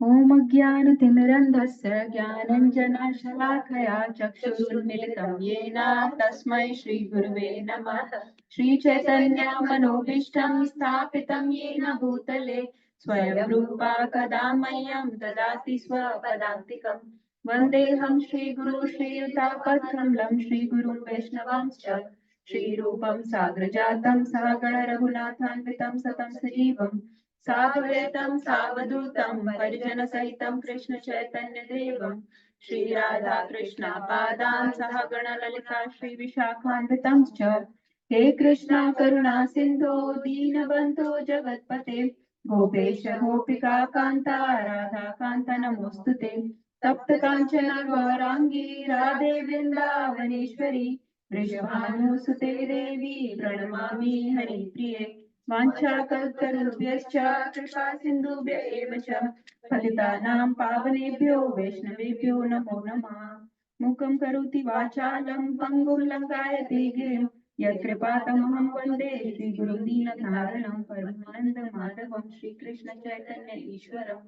ॐ अज्ञानतिमिरन्धस्य ज्ञानञ्जनशलाकया चक्षुरुन्मिलितं येन तस्मै श्रीगुरुवे नमः। श्रीचैतन्यमनोभीष्टं स्थापितं येन भूतले स्वयं रूपा कदा मह्यं ददाति स्वपदान्तिकम्। वन्देऽहं श्रीगुरु श्रीयुतापत्रम्लं श्रीगुरुं वैष्णवांश्च श्रीरूपं साग्रजातं सागर रघुनाथान्वितं सतं सजीवम् साद्वैतं सावधूतं परिजनसहितं कृष्ण चैतन्य देवं श्रीराधा कृष्ण पादान् सहगण ललिता श्रीविशाखान्वितं च हे कृष्ण करुणा सिन्धो दीनबन्धो जगत्पते गोपेश गोपिका कान्ता राधा कान्त नमोऽस्तुते तप्त काञ्चन गौराङ्गी राधे वृन्दावनेश्वरी वृषभानुसुते देवी प्रणमामि हरिप्रिये वाञ्छाकल्पतरुभ्यश्च कृपा सिन्धुभ्य एव च पतितानां पावनेभ्यो वैष्णवेभ्यो नमो नमः। मूकं करोति वाचालं पङ्गुं लङ्घयते गिरिं यत्कृपातमहं वन्दे श्रीगुरुं दीनतारिणं परमानन्दमाधवं श्रीकृष्ण चैतन्य ईश्वरम्।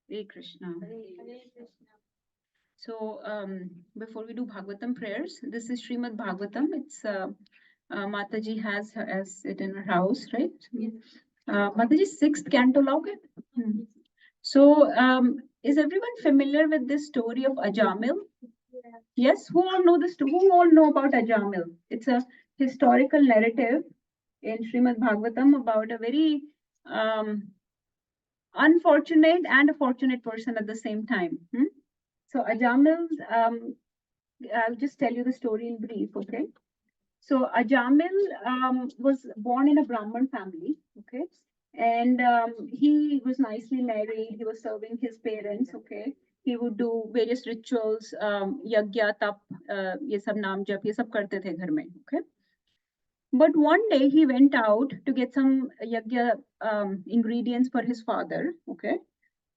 Hare Krishna. So before we do Bhagavatam prayers, this is Srimad Bhagavatam. It's Mataji has it in her house, right? Mataji's 6th canto log. So is everyone familiar with this story of Ajamil? Yes, who all know this? Who all know about Ajamil? It's a historical narrative in Srimad Bhagavatam about a very unfortunate and a fortunate person at the same time. So Ajamil, I'll just tell you the story in brief, okay? So Ajamil was born in a Brahmin family, okay? And he was nicely married. He was serving his parents, okay? He would do various rituals, yagya, tap, ये सब नाम जप, ये सब करते थे घर में, okay? But one day he went out to get some yagya ingredients for his father, okay?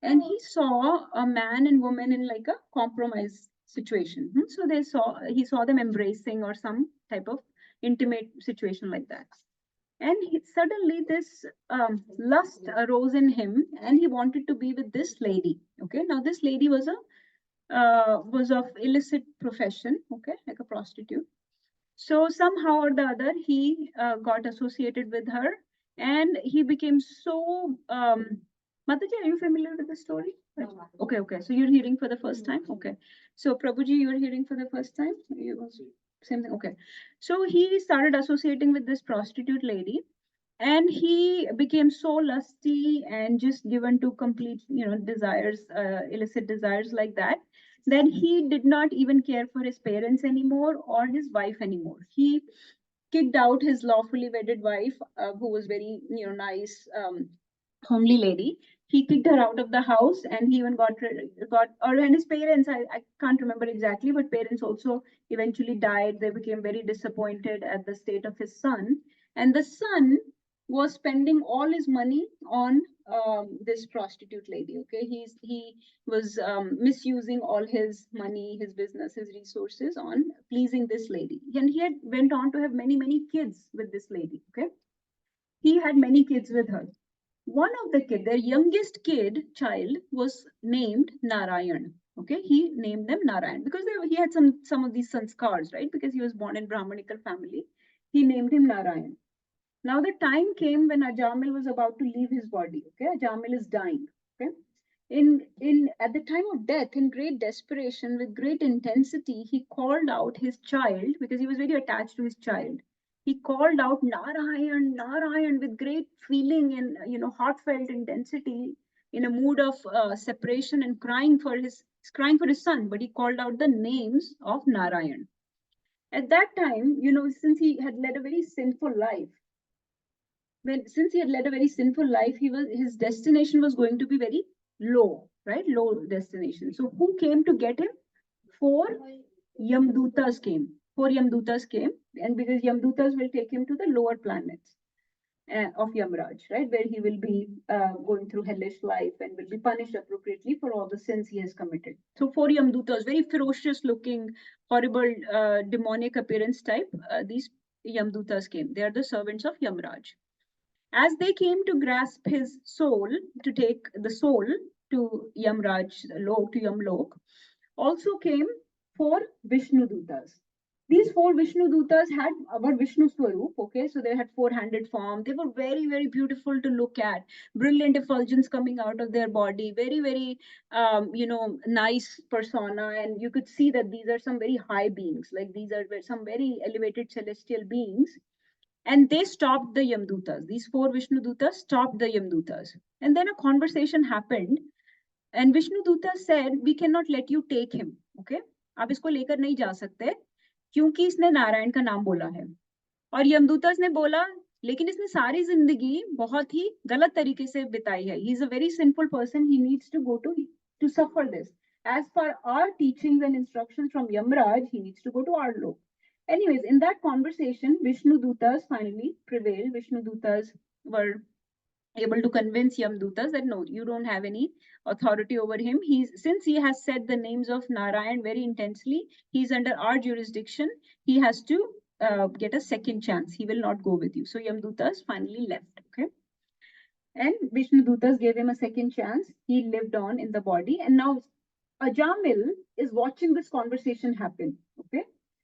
And he saw a man and woman in like a compromise situation. So he saw them embracing or some type of intimate situation like that. And suddenly this lust arose in him, and he wanted to be with this lady. Okay, now this lady was of illicit profession. Okay, like a prostitute. So somehow or the other, he got associated with her, and he became so. Mataji, are you familiar with the story? Okay. So you're hearing for the first time. Okay. So Prabhuji, you're hearing for the first time. You also same thing. Okay. So he started associating with this prostitute lady, and he became so lusty and just given to complete, desires, illicit desires like that. Then he did not even care for his parents anymore or his wife anymore. He kicked out his lawfully wedded wife, who was very, nice, homely lady. He kicked her out of the house, and he even and his parents, I can't remember exactly, but parents also eventually died. They became very disappointed at the state of his son. And the son was spending all his money on this prostitute lady. Okay, he was misusing all his money, his business, his resources on pleasing this lady, and he had went on to have many kids with this lady. Okay, he had many kids with her. One of the kid, their youngest child, was named Narayan. Okay, he named them Narayan because he had some of these sanskars, right? Because he was born in Brahmanical family, he named him Narayan. Now the time came when Ajamil was about to leave his body. Okay, Ajamil is dying. Okay, in at the time of death, in great desperation, with great intensity, he called out his child because he was very attached to his child. He called out Narayan, Narayan with great feeling and heartfelt intensity, in a mood of separation and crying for his son. But he called out the names of Narayan. At that time, since he had led a very sinful life, since he had led a very sinful life, his destination was going to be very low, right? Low destination. So who came to get him? Four Yamdutas came. And because Yamdutas will take him to the lower planets of Yamraj, right? Where he will be going through hellish life and will be punished appropriately for all the sins he has committed. So four Yamdutas, very ferocious looking, horrible, demonic appearance type, these Yamdutas came. They are the servants of Yamraj. As they came to grasp his soul, to take the soul, to Yamraj Lok, to Yamlok, also came 4 Vishnu Dutas. These 4 Vishnu Dutas had our Vishnu Swarup, okay? So they had 4-handed form. They were very, very beautiful to look at. Brilliant effulgence coming out of their body. Very, very, nice persona. And you could see that these are some very high beings. Like these are some very elevated celestial beings. And they stopped the Yamdutas. These 4 Vishnu Dutas stopped the Yamdutas. And then a conversation happened. And Vishnu Duta said, we cannot let you take him. Okay? आप इसको लेकर नहीं जा सकते क्योंकि इसने नारायण का नाम बोला है. और यमदूतस ने बोला लेकिन इसने सारी जिंदगी बहुत ही गलत तरीके से बिताई है. He is a very sinful person. He needs to go to suffer this. As per our teachings and instructions from Yamraj, he needs to go to our lok. Anyways, in that conversation, Vishnu Dutas finally prevailed. Vishnu Dutas were able to convince Yamdutas that no, you don't have any authority over him. Since he has said the names of Narayan very intensely, he's under our jurisdiction. He has to get a second chance. He will not go with you. So Yamdutas finally left. Okay. And Vishnu Dutas gave him a second chance. He lived on in the body. And now Ajamil is watching this conversation happen. Okay.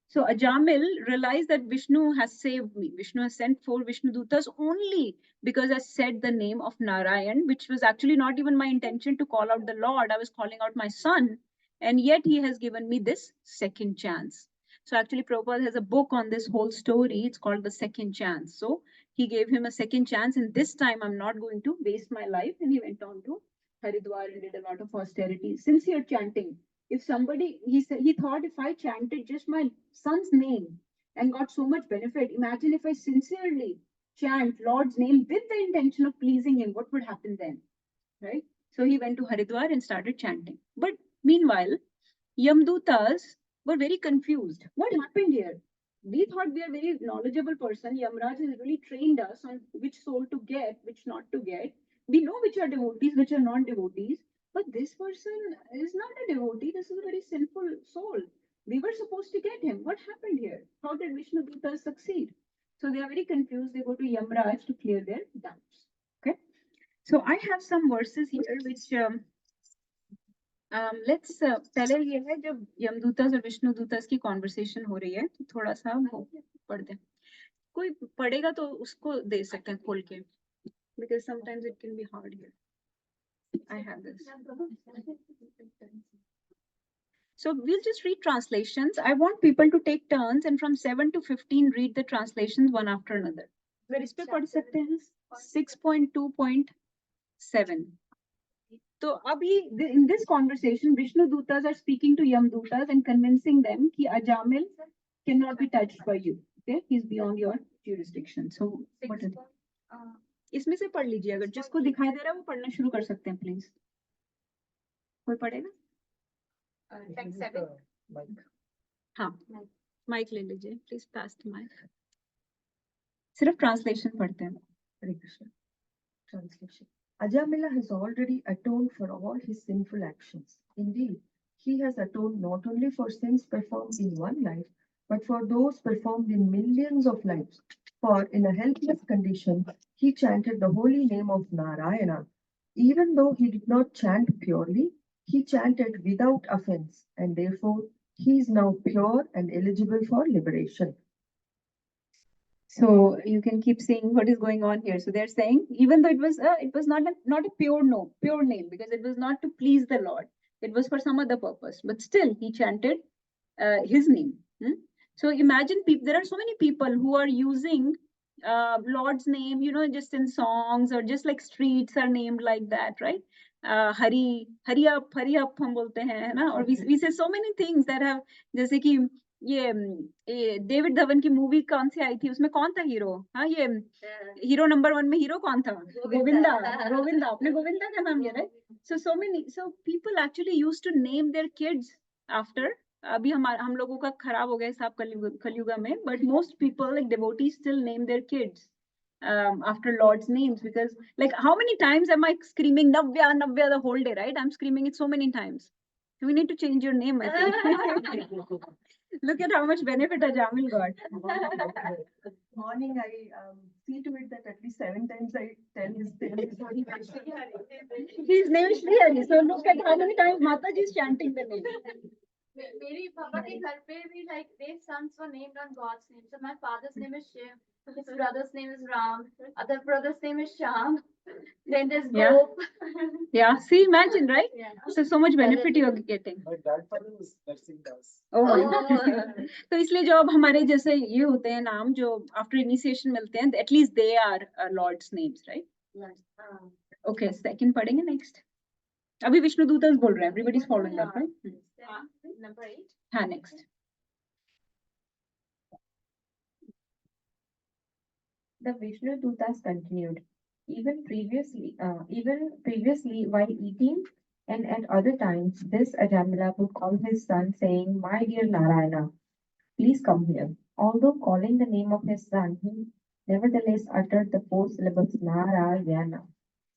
So Ajamil realized that Vishnu has saved me. Vishnu has sent 4 Vishnu Dutas only because I said the name of Narayan, which was actually not even my intention to call out the Lord. I was calling out my son. And yet he has given me this second chance. So actually Prabhupada has a book on this whole story. It's called The Second Chance. So he gave him a second chance. And this time I'm not going to waste my life. And he went on to Haridwar and did a lot of austerity. Sincere chanting. If somebody, he thought if I chanted just my son's name and got so much benefit, imagine if I sincerely chant Lord's name with the intention of pleasing him, what would happen then, right? So he went to Haridwar and started chanting. But meanwhile, Yamdutas were very confused. What happened here? We thought we are a very knowledgeable person. Yamraj has really trained us on which soul to get, which not to get. We know which are devotees, which are non-devotees. But this person is not a devotee. This is a very sinful soul. We were supposed to get him. What happened here? How did Vishnu Dutas succeed? So they are very confused. They go to Yamraj to clear their doubts. Okay. So I have some verses here which let's पहले ये है जब यमदूतस और विष्णु दूतस की conversation हो रही है तो थोड़ा सा वो पढ़ दे. कोई पढ़ेगा तो उसको दे सकते हैं खोल के because sometimes it can be hard here. I have this. So we'll just read translations. I want people to take turns and from 7 to 15 read the translations one after another. Where इस पे पढ़ सकते हैं 6.2.7. So abhi, in this conversation, Vishnu Dutas are speaking to Yam Dutas and convincing them that Ajamil cannot be touched by you. Okay, he's beyond your jurisdiction. So what is it? इसमें से पढ़ लीजिए अगर जिसको दिखाई दे रहा है वो पढ़ना शुरू कर सकते हैं प्लीज. कोई पढ़ेगा? हाँ माइक ले लीजिए प्लीज. Pass the mic. सिर्फ ट्रांसलेशन पढ़ते हैं. हरे Krishna. Translation. Ajamila has already atoned for all his sinful actions. Indeed, he has atoned not only for sins performed in one life, but for those performed in millions of lives. For in a helpless condition, he chanted the holy name of Narayana. Even though he did not chant purely, he chanted without offense, and therefore he is now pure and eligible for liberation. So you can keep seeing what is going on here. So they're saying, even though it was not a pure name, because it was not to please the Lord. It was for some other purpose. But still, he chanted his name. So imagine there are so many people who are using Lord's name, just in songs or just like streets are named like that, right? Hari up, हम बोलते हैं, है ना? Or we say so many things that have, जैसे कि ये David Dhawan की movie कौन सी आई थी उसमें कौन था हीरो? हाँ ये हीरो नंबर 1 में हीरो कौन था? गोविंदा. आपने गोविंदा का नाम लिया, right? So people actually used to name their kids after. अभी हम लोगों का खराब हो गया हिसाब कलयुगा में, but most people like devotees still name their kids after Lord's names, because like how many times am I screaming Navya the whole day, right? I'm screaming it so many times. So we need to change your name, I think. Look at how much benefit Ajamil got. Morning, I see to it that at least 7 times I tell his name. His name is Sri Hari. So look at how many times Mataji is chanting the name. मेरी पापा के घर पे भी like their sons were named on God's name. So my father's name is Shiv, his brother's name is Ram, other brother's name is Sham. Then there's Gop. Yeah, see, imagine, right? Yeah. So much benefit you are getting. My grandfather was nursing Dāsi. तो इसलिए जो अब हमारे जैसे ये होते हैं नाम जो आफ्टर इनिशिएशन मिलते हैं, at least they are Lord's names, right? Okay, second पढ़ेंगे next. अभी विष्णु दूतस बोल रहे हैं. Everybody is following that, right? Number 8. हाँ, next. The Vishnu Dutas continued. Even previously, while eating and at other times, this Ajamila would call his son, saying, "My dear Narayana, please come here." Although calling the name of his son, he nevertheless uttered the 4 syllables Narayana.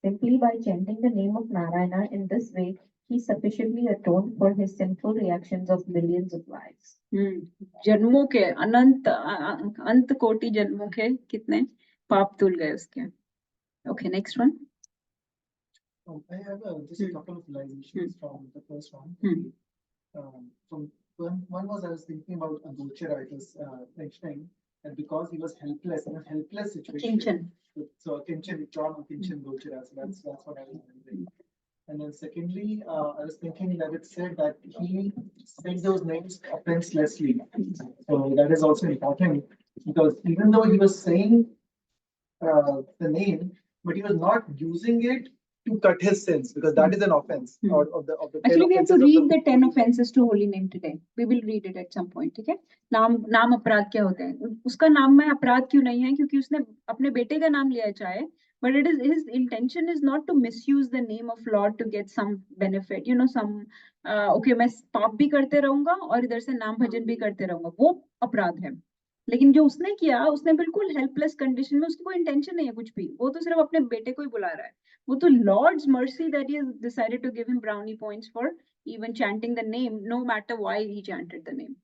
Simply by chanting the name of Narayana in this way, he sufficiently atoned for his sinful reactions of millions of lives. जन्मों के अनंत कोटि जन्मों के कितने पाप धुल गए उसके. Okay, next one. I have just a couple of realizations from the first one. From one was I was thinking about Gochara. It was mentioning that because he was helpless in a helpless situation. Kinchan. So Kinchan, Kinchan Gochara. So that's what I was remembering. And then secondly, I was thinking that it said that he said those names offenselessly. So that is also important because even though he was saying the name, but he was not using it to cut his sins because that is an offense. Of the Actually, we have to read the 10 offenses to holy name today. We will read it at some point. ठीक है? नाम अपराध क्या होते हैं? उसका नाम में अपराध क्यों नहीं है? क्योंकि उसने अपने बेटे का नाम लिया चाहे. But it is his intention is not to misuse the name of Lord to get some benefit. You know, some okay, मैं पाप भी करते रहूंगा और इधर से नाम भजन भी करते रहूंगा. वो अपराध है. लेकिन जो उसने किया, उसने बिल्कुल हेल्पलेस कंडीशन में, उसकी कोई इंटेंशन नहीं है कुछ भी. वो तो सिर्फ अपने बेटे को ही बुला रहा है. वो तो Lord's mercy that he has decided to give him brownie points for even chanting the name, no matter why he chanted the name.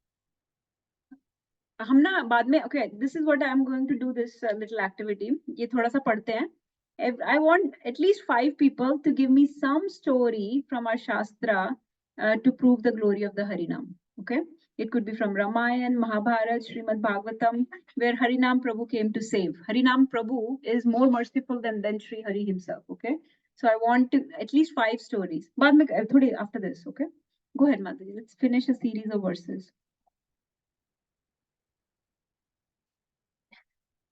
हम ना बाद में okay, this is what I am going to do this little activity. ये थोड़ा सा पढ़ते हैं. I want at least 5 people to give me some story from our Shastra to prove the glory of the Harinaam. Okay, it could be from Ramayana, Mahabharata, Srimad Bhagavatam, where Harinaam Prabhu came to save. Harinaam Prabhu is more merciful than Sri Hari himself. Okay, so I want to at least 5 stories. बाद में थोड़ी after this. Okay, go ahead, Mataji. Let's finish a series of verses.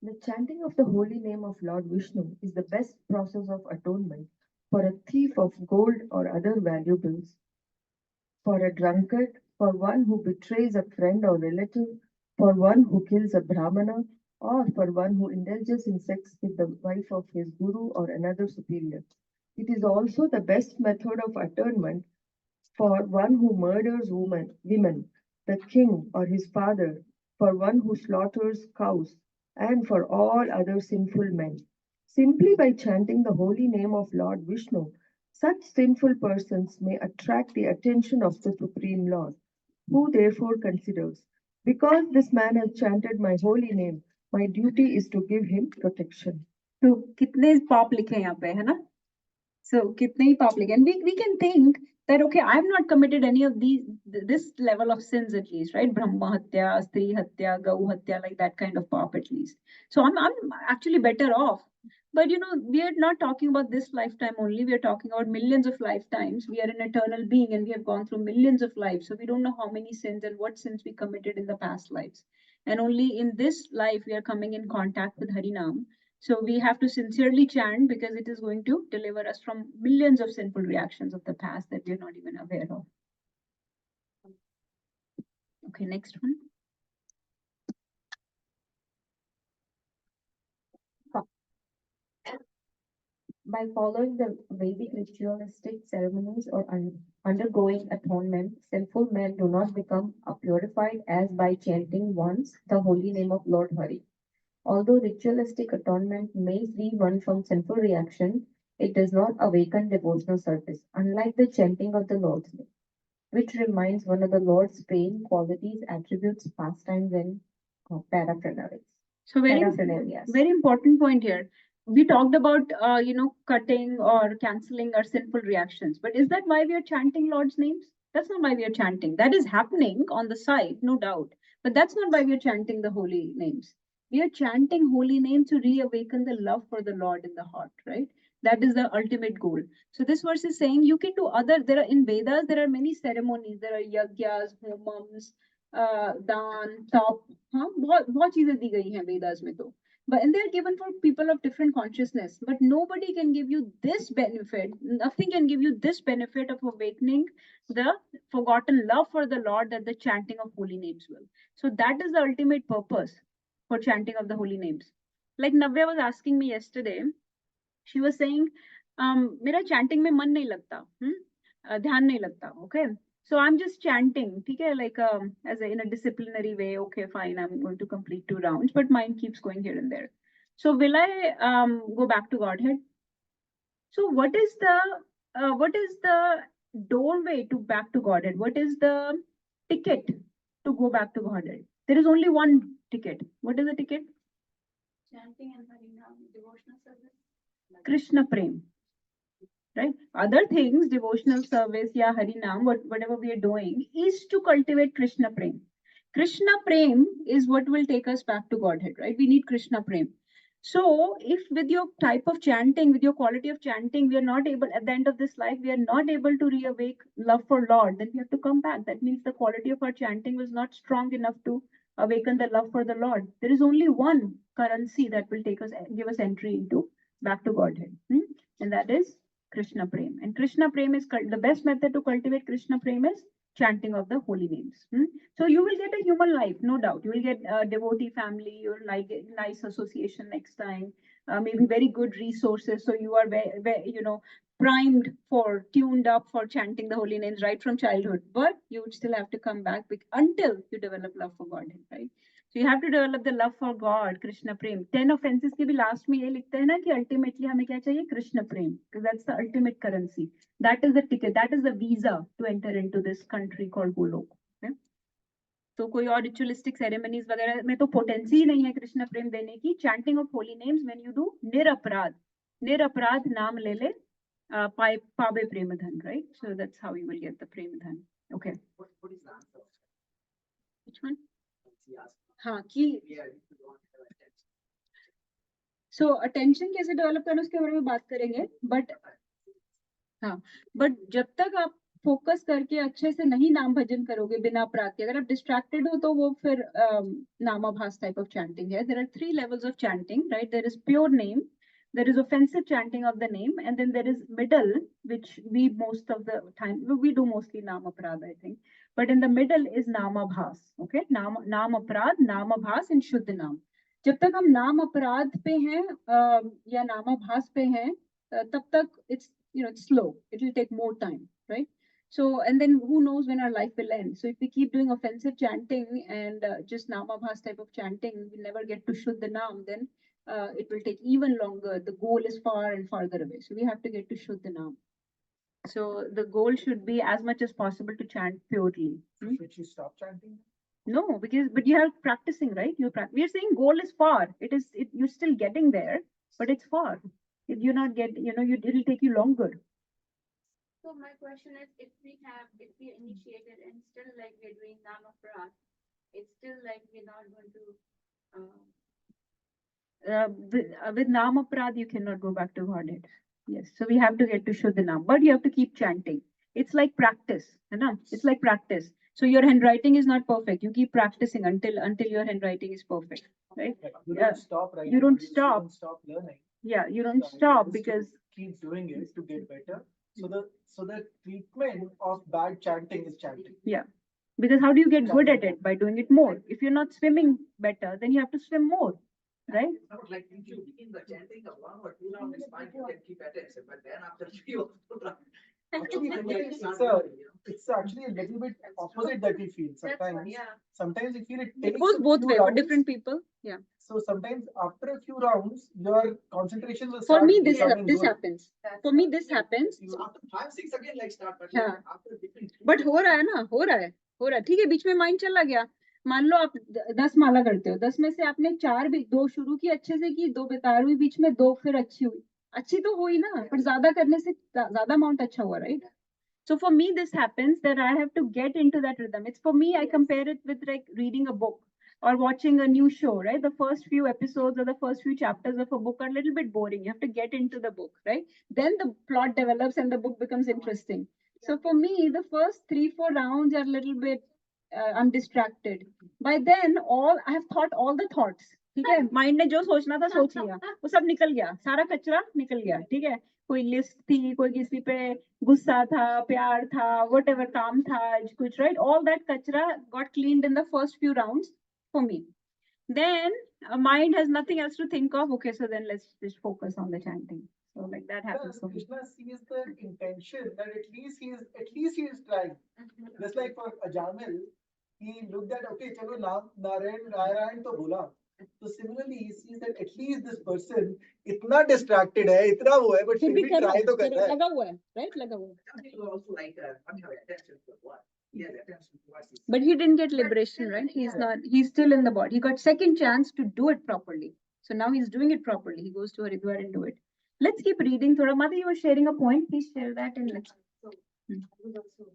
The chanting of the holy name of Lord Vishnu is the best process of atonement for a thief of gold or other valuables, for a drunkard, for one who betrays a friend or relative, for one who kills a brahmana, or for one who indulges in sex with the wife of his guru or another superior. It is also the best method of atonement for one who murders women, the king or his father, for one who slaughters cows, and for all other sinful men. Simply by chanting the holy name of Lord Vishnu, such sinful persons may attract the attention of the Supreme Lord, who therefore considers, because this man has chanted my holy name, my duty is to give him protection. तो कितने पाप लिखे यहाँ पे है ना? So कितने ही पाप लिखे? And we can think that okay, I have not committed any of this level of sins at least, right? Brahma hatya, Stri hatya, Gau hatya, like that kind of pop at least. So I'm actually better off. But you know, we are not talking about this lifetime only. We are talking about millions of lifetimes. We are an eternal being and we have gone through millions of lives. So we don't know how many sins and what sins we committed in the past lives. And only in this life, we are coming in contact with Harinam. So we have to sincerely chant because it is going to deliver us from millions of sinful reactions of the past that we're not even aware of. Okay, next one. By following the Vedic ritualistic ceremonies or undergoing atonement, sinful men do not become purified as by chanting once the holy name of Lord Hari. Although ritualistic atonement may free one from sinful reaction, it does not awaken devotional service, unlike the chanting of the Lord's name. which reminds one of the Lord's fame, qualities, attributes, pastimes, and paraphernalias. So Paraphernalias. very important point here. We talked about cutting or canceling our sinful reactions, but is that why we are chanting Lord's names? That's not why we are chanting. That is happening on the side, no doubt, but that's not why we are chanting the holy names. We are chanting holy names to reawaken the love for the Lord in the heart, right? That is the ultimate goal. So this verse is saying you can do there are in Vedas, there are many ceremonies. There are yagyas, homams, दान तप, हाँ बहुत चीजें दी गई हैं वेदास में तो, but and they're given for people of different consciousness, but nobody can give you this benefit, nothing can give you this benefit of awakening the forgotten love for the Lord that the chanting of holy names will. So that is the ultimate purpose for chanting of the holy names. Like Navya was asking me yesterday, she was saying मेरा chanting में मन नहीं लगता, ध्यान नहीं लगता, okay. So I'm just chanting, okay, like in a disciplinary way. Okay, fine, I'm going to complete 2 rounds, but mind keeps going here and there. So will I go back to Godhead? So what is the doorway to back to Godhead? What is the ticket to go back to Godhead? There is only one ticket. What is the ticket? Chanting and Harinaam, devotional service. Krishna Prem. Right? Other things, devotional service, yeah, Harinam, whatever we are doing, is to cultivate Krishna Prem. Krishna Prem is what will take us back to Godhead, right? We need Krishna Prem. So, if with your type of chanting, with your quality of chanting, we are not able, at the end of this life, we are not able to reawake love for Lord, then we have to come back. That means the quality of our chanting was not strong enough to awaken the love for the Lord. There is only one currency that will give us entry into back to Godhead, and that is Krishna Prem. And Krishna Prem is the best method to cultivate Krishna Prem is chanting of the holy names. So you will get a human life, no doubt. You will get a devotee family, you'll like nice association next time, maybe very good resources. So you are very primed for, tuned up for chanting the holy names right from childhood. But you would still have to come back until you develop love for Godhead, right? So you have to develop the love for God, Krishna Prem. 10 offenses के भी last में ये लिखते हैं ना कि ultimately हमें क्या चाहिए? Krishna Prem, because that's the ultimate currency. That is the ticket, that is the visa to enter into this country called Golok. Okay? तो कोई और ritualistic ceremonies वगैरह में तो potency ही नहीं है कृष्ण प्रेम देने की. Chanting of holy names, when you do निरपराध नाम ले ले पावे प्रेम धन, right? So that's how you will get the प्रेम धन. Okay. What is the answer? Which one? Yes. हाँ कि Yeah, if you don't have attention. So attention कैसे डेवलप करना उसके बारे में बात करेंगे, बट जब तक आप फोकस करके अच्छे से नहीं नाम भजन करोगे बिना अपराध के, अगर आप डिस्ट्रैक्टेड हो तो वो फिर नामाभास टाइप ऑफ चैंटिंग है. There are 3 levels of chanting, right? There is pure name, there is offensive chanting of the name, and then there is middle, which we most of the time we do mostly naam aparad, I think, but in the middle is namabhas. Okay, naam aparad, namabhas and shuddh naam. जब तक हम नाम अपराध पे हैं या नामाभास पे हैं तब तक it's it's slow, it will take more time, right? So, and then who knows when our life will end. So if we keep doing offensive chanting and just namabhas type of chanting, we never get to shuddh naam, then it will take even longer. The goal is far and farther away. So we have to get to Shuddha Naam. So the goal should be as much as possible to chant purely. Should you stop chanting? No, but you are practicing, right? We are saying goal is far. You're still getting there, but it's far. If you're not it'll take you longer. So my question is, if we initiated and still like we're doing Namaprad, it's still like we're not going to. With Namaprad, you cannot go back to Godhead. Yes, so we have to get to Shuddha Naam, but you have to keep chanting. It's like practice, it's like practice. So your handwriting is not perfect. You keep practicing until your handwriting is perfect, right? You don't stop, right? You don't stop. You don't stop learning. Yeah, you don't stop because keep doing it to get better. So the treatment of bad chanting is chanting. Yeah, because how do you get good at it? By doing it more. If you're not swimming better, then you have to swim more. Right? No, like if you begin the chanting of 1 or 2 rounds, it's fine, you can keep attention, but then after 3 or 4 rounds, Actually, it's actually a little bit opposite that we feel That's sometimes. what, yeah. Sometimes we feel it It takes goes a both few way for rounds. different people. Yeah. So sometimes after a few rounds, your concentration will For start me, this becoming good. happens. For me, this happens. So after 5, 6 again, like start, but Yeah. like after different. But हो रहा है ना, हो रहा है, हो रहा है, ठीक है, बीच में माइंड चला गया. मान लो आप 10 माला करते हो, 10 में से आपने 4 भी 2 शुरू की अच्छे से की, 2 बेकार हुई, बीच में 2 फिर अच्छी हुई, अच्छी तो हुई ना, पर ज्यादा करने से ज्यादा अमाउंट अच्छा हुआ, right? So for me, this happens that I have to get into that rhythm. It's for me, I compare it with like reading a book or watching a new show, right? The first few episodes or the first few chapters of a book are a little bit boring. You have to get into the book, right? Then the plot develops and the book becomes interesting. So for me, the first 3-4 rounds are a little bit, I'm distracted. By then, I have thought all the thoughts. ठीक है, mind ने जो सोचना था सोच लिया, वो सब निकल गया, सारा कचरा निकल गया, ठीक है, कोई लिस्ट थी, कोई किसी पे गुस्सा था, प्यार था, whatever काम था, कुछ, right? All that kachra got cleaned in the first few rounds for me. Then a mind has nothing else to think of. Okay, so then let's just focus on the chanting. So like that happens for me. Krishna sees the intention that at least he is trying. Just like for Ajamil, he looked at, okay, chalo Narayan to bola. So similarly, he sees that at least this person इतना distracted है, इतना वो है, but फिर फिर भी भी कर रहा try है, तो कर रहा है. लगा हुआ है, right? लगा हुआ है. Something will also like not have attention to what. He has attention to what he sees. But he didn't get liberation, right? He's still in the body. He got second chance to do it properly. So now he's doing it properly. He goes to Haridwar and do it. Let's keep reading. Thoda Mother, you were sharing a point. Please share that and let's. So I was also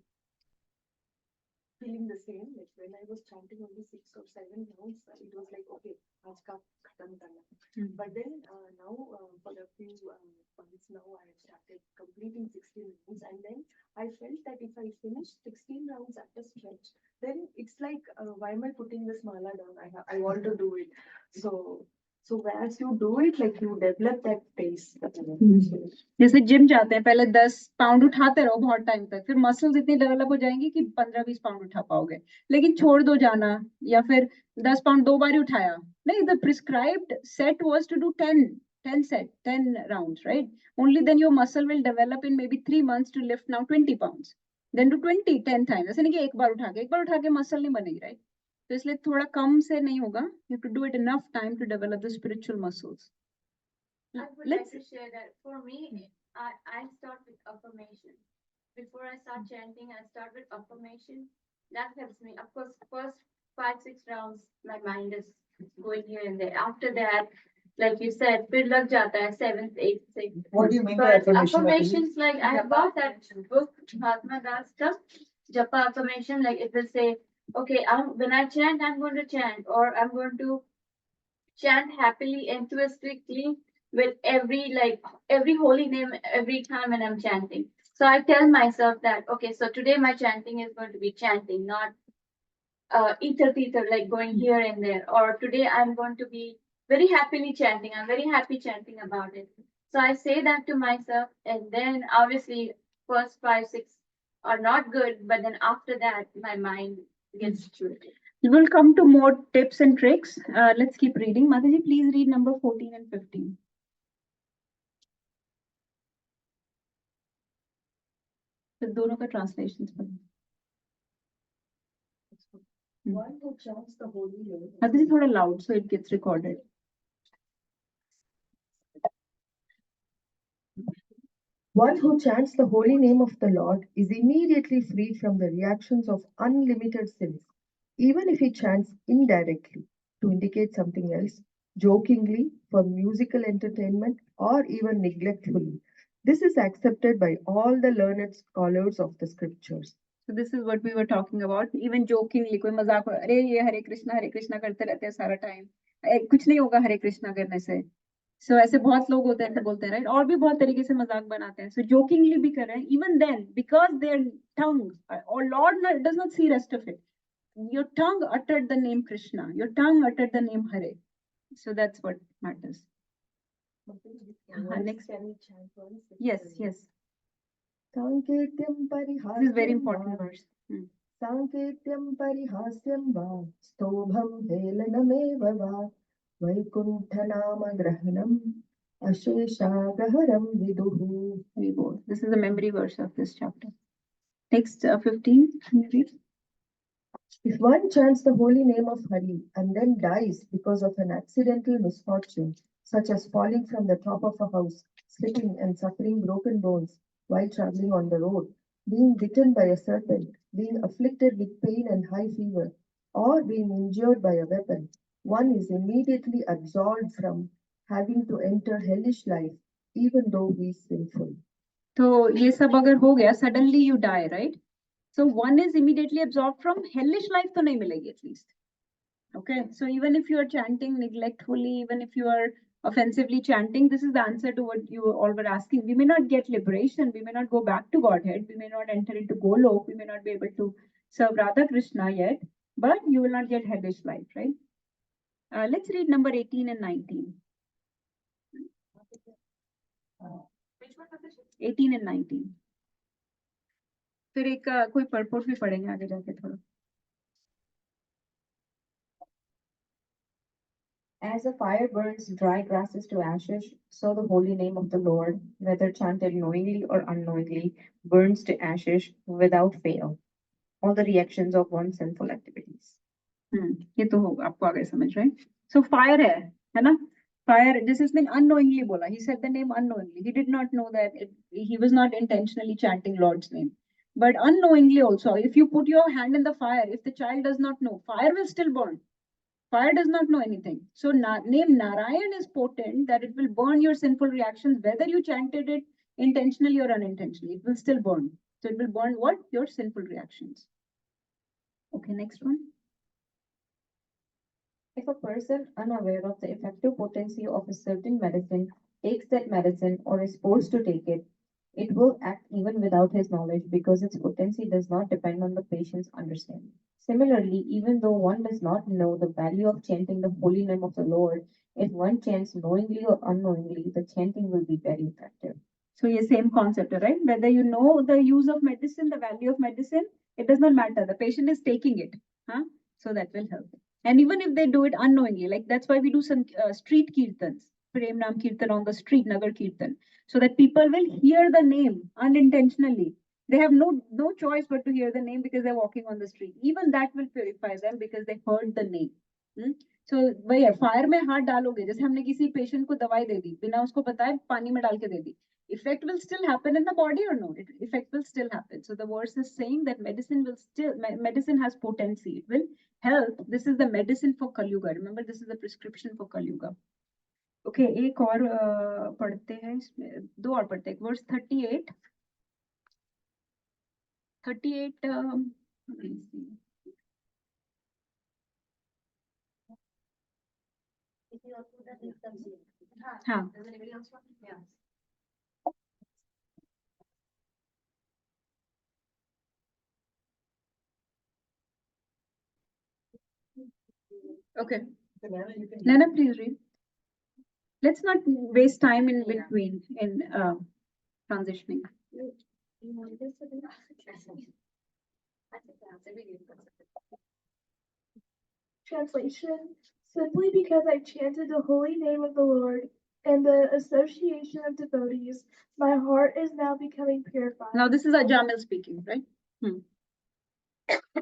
feeling the same. Like when I was chanting only 6 or 7 rounds, it was like, okay, aaj ka khatam karna. But then now for a few months now, I have started completing 16 rounds, and then I felt that if I finish 16 rounds at a stretch, then it's like, why am I putting this mala down? I want to do it. So as you do it, like you develop that pace. जैसे gym जाते हैं, पहले 10 pound उठाते रहो बहुत time तक, फिर muscles इतनी डेवलप हो जाएंगी कि 15-20 पाउंड उठा पाओगे, लेकिन छोड़ दो जाना, या फिर 10 पाउंड 2 बार ही उठाया नहीं, the prescribed set was to do 10 rounds, right? Only then your muscle will develop in maybe 3 months to lift now 20 pounds, then do 10 times. ऐसे नहीं कि एक बार उठा के मसल नहीं बनेगी, right? तो इसलिए थोड़ा कम से नहीं होगा. You have to do it enough time to develop the spiritual muscles. I would like to share that for me, I start with affirmation. Before I start chanting, I start with affirmation. That helps me. Of course, first 5-6 rounds, my mind is going here and there. After that, like you said, फिर लग जाता है 7th, 8th, 6th. What do you mean by But affirmation? affirmations, like I have got that book, Mahatma Das stuff, Japa affirmation, like it will say, okay, when I chant, I'm going to chant, or I'm going to chant happily, enthusiastically with every holy name every time when I'm chanting. So I tell myself that, okay, so today my chanting is going to be chanting, not ether, like going here and there. Or today I'm going to be very happily chanting. I'm very happy chanting about it. So I say that to myself, and then obviously first 5-6 are not good, but then after that my mind gets to it. We'll come to more tips and tricks. Let's keep reading. Mataji, please read number 14 and 15. तो दोनों का translations पढ़ो. One who chants the holy name. Mataji, थोड़ा loud so it gets recorded. One who chants the holy name of the Lord is immediately freed from the reactions of unlimited sins, even if he chants indirectly to indicate something else, jokingly, for musical entertainment, or even neglectfully. This is accepted by all the learned scholars of the scriptures. So this is what we were talking about. Even jokingly, कोई मजाक हो, अरे ये हरे कृष्णा करते रहते हैं सारा time, कुछ नहीं होगा हरे कृष्णा करने से. So ऐसे बहुत लोग होते हैं तो बोलते हैं, right? और भी बहुत तरीके से मजाक बनाते हैं. So jokingly भी कर रहे हैं. Even then, because their tongue, or Lord does not see rest of it. Your tongue uttered the name Krishna. Your tongue uttered the name Hare. So that's what matters. Next. Can we chant once? Yes. Sankirtyam This is very parihasyam important va, verse. Sankirtyam parihasyam va, stobham helanameva va, Vaikunthanama grahanam, asheshagaharam viduhu. We both. This is the memory verse of this chapter. Next, 15. Can you read? If one chants the holy name of Hari and then dies because of an accidental misfortune, such as falling from the top of a house, slipping and suffering broken bones while traveling on the road, being bitten by a serpent, being afflicted with pain and high fever, or being injured by a weapon, one is immediately absolved from having to enter hellish life, even though he is sinful. So, ये सब अगर हो गया, suddenly you die, right? So one is immediately absorbed from hellish life तो नहीं मिलेगी at least. Okay, so even if you are chanting neglectfully, even if you are offensively chanting, this is the answer to what you all were asking. We may not get liberation, we may not go back to Godhead, we may not enter into Golok, we may not be able to serve Radha Krishna yet, but you will not get hellish life, right? Let's read number 18 and 19. Which one was it? 18 and 19. फिर एक कोई purport भी पढ़ेंगे आगे जाके थोड़ा. As a fire burns dry grasses to ashes, so the holy name of the Lord, whether chanted knowingly or unknowingly, burns to ashes without fail all the reactions of one's sinful activities. ये तो होगा आपको आगे समझ रहे हैं. So fire है ना? Fire. This has been unknowingly बोला. He said the name unknowingly. He did not know that he was not intentionally chanting Lord's name. But unknowingly also, if you put your hand in the fire, if the child does not know, fire will still burn. Fire does not know anything. So name Narayan is potent that it will burn your sinful reactions, whether you chanted it intentionally or unintentionally. It will still burn. So it will burn what? Your sinful reactions. Okay, next one. If a person unaware of the effective potency of a certain medicine takes that medicine or is forced to take it, it will act even without his knowledge because its potency does not depend on the patient's understanding. Similarly, even though one does not know the value of chanting the holy name of the Lord, if one chants knowingly or unknowingly, the chanting will be very effective. So yeah, same concept, right? Whether you know the use of medicine, the value of medicine, it does not matter. The patient is taking it, huh? So that will help. And even if they do it unknowingly, like that's why we do some street kirtans, Harinaam kirtan on the street, Nagar kirtan, so that people will hear the name unintentionally. They have no choice but to hear the name because they're walking on the street. Even that will purify them because they heard the name. So भैया fire में हाथ डालोगे, जैसे हमने किसी patient को दवाई दे दी बिना उसको बताए पानी में डाल के दे दी, effect will still happen in the body or no? Effect will still happen. So the verse is saying that medicine has potency. It will help. This is the medicine for Kali Yuga. Remember, this is the prescription for Kali Yuga. Okay, एक और पढ़ते हैं, दो और पढ़ते हैं. Verse 38. 38. Let me see. हाँ. Does anybody else want? Yeah. Okay. Nana, you can. Nana, please read. Let's not waste time in between in transitioning. Translation: simply because I chanted the holy name of the Lord and the association of devotees, my heart is now becoming purified. Now this is Ajamil speaking, right?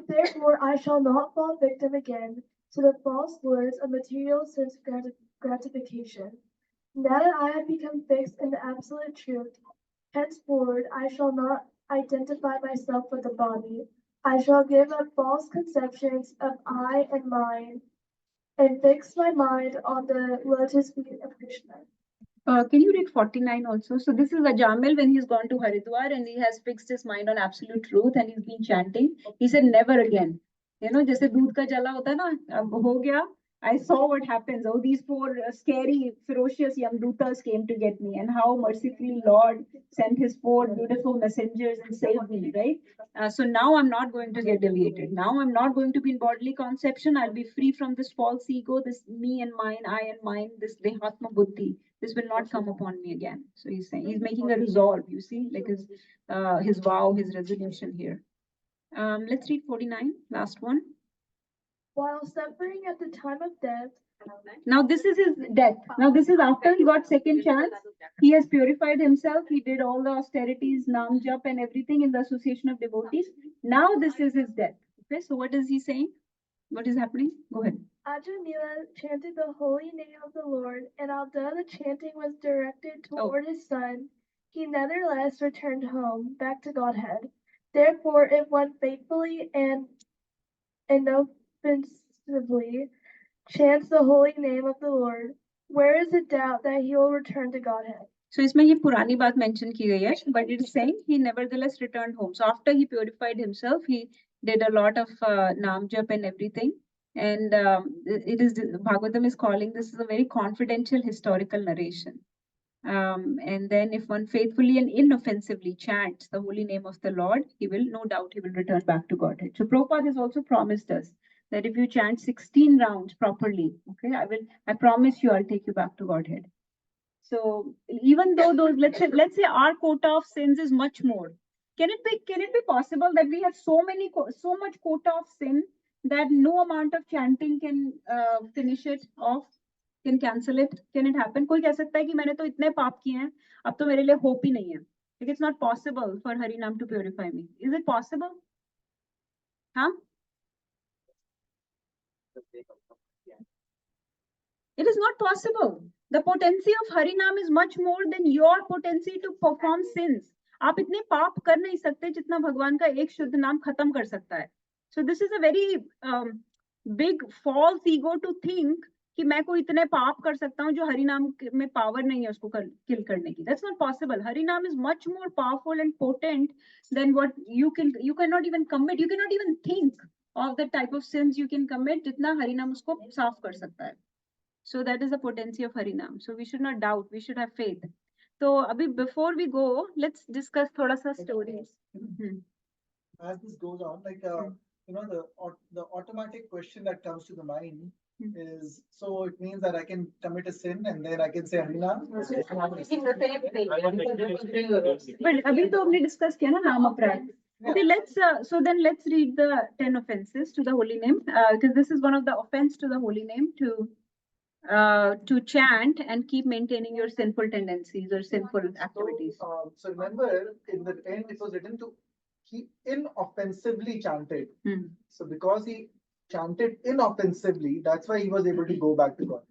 Therefore, I shall not fall victim again to the false lures of material sense gratification. Now that I have become fixed in the absolute truth, henceforward I shall not identify myself with the body. I shall give up false conceptions of I and mine, and fix my mind on the lotus feet of Krishna. Can you read 49 also? So this is Ajamil when he's gone to Haridwar and he has fixed his mind on absolute truth and he's been chanting. He said never again. You know, जैसे दूध का जला होता है ना, अब हो गया. I saw what happens. Oh, these four scary, ferocious Yamdutas came to get me, and how mercifully Lord sent his four beautiful messengers and saved me, right? So now I'm not going to get deviated. Now I'm not going to be in bodily conception. I'll be free from this false ego, this me and mine, I and mine, this dehatma buddhi. This will not come upon me again. So he's saying, he's making a resolve, you see, like his vow, his resolution here. Let's read 49, last one. While suffering at the time of death, Now this is his death. Now this is after he got second chance. He has purified himself. He did all the austerities, Nam Jap and everything in the association of devotees. Now this is his death. Okay, so what is he saying? What is happening? Go ahead. Ajamila chanted the holy name of the Lord, and although the chanting was directed toward his son, he nevertheless returned home, back to Godhead. Therefore, if one faithfully and inoffensively chants the holy name of the Lord, where is the doubt that he will return to Godhead? So इसमें ये पुरानी बात mention की गई है, but it is saying he nevertheless returned home. So after he purified himself, he did a lot of Nam Jap and everything. And it is Bhagavatam is calling this is a very confidential historical narration. And then if one faithfully and inoffensively chants the holy name of the Lord, he will no doubt he will return back to Godhead. So Prabhupada has also promised us that if you chant 16 rounds properly, okay, I promise you I'll take you back to Godhead. So even though those let's say our quota of sins is much more, can it be possible that we have so much quota of sin that no amount of chanting can finish it off, can cancel it? Can it happen? कोई कह सकता है कि मैंने तो इतने पाप किए हैं, अब तो मेरे लिए hope ही नहीं है. Like it's not possible for Harinam to purify me. Is it possible? Huh? It is not possible. The potency of Harinam is much more than your potency to perform sins. आप इतने पाप कर नहीं सकते जितना भगवान का एक शुद्ध नाम खत्म कर सकता है. So this is a very big false ego to think कि मैं कोई इतने पाप कर सकता हूँ जो हरिनाम में पावर नहीं है उसको किल करने की. That's not possible. Harinam is much more powerful and potent than what you cannot even commit. You cannot even think of the type of sins you can commit जितना हरिनाम उसको साफ कर सकता है. So that is the potency of Harinam. So we should not doubt. We should have faith. So abhi, before we go, let's discuss thoda sa stories. As this goes on, like the automatic question that comes to the mind is, so it means that I can commit a sin and then I can say Harinam. But abhi to humne discuss kiya na naam aparad. Okay, let's read the 10 offenses to the holy name, because this is one of the offense to the holy name to chant and keep maintaining your sinful tendencies or sinful activities. So remember, in the end, it was written to he inoffensively chanted. So because he chanted inoffensively, that's why he was able to go back to God.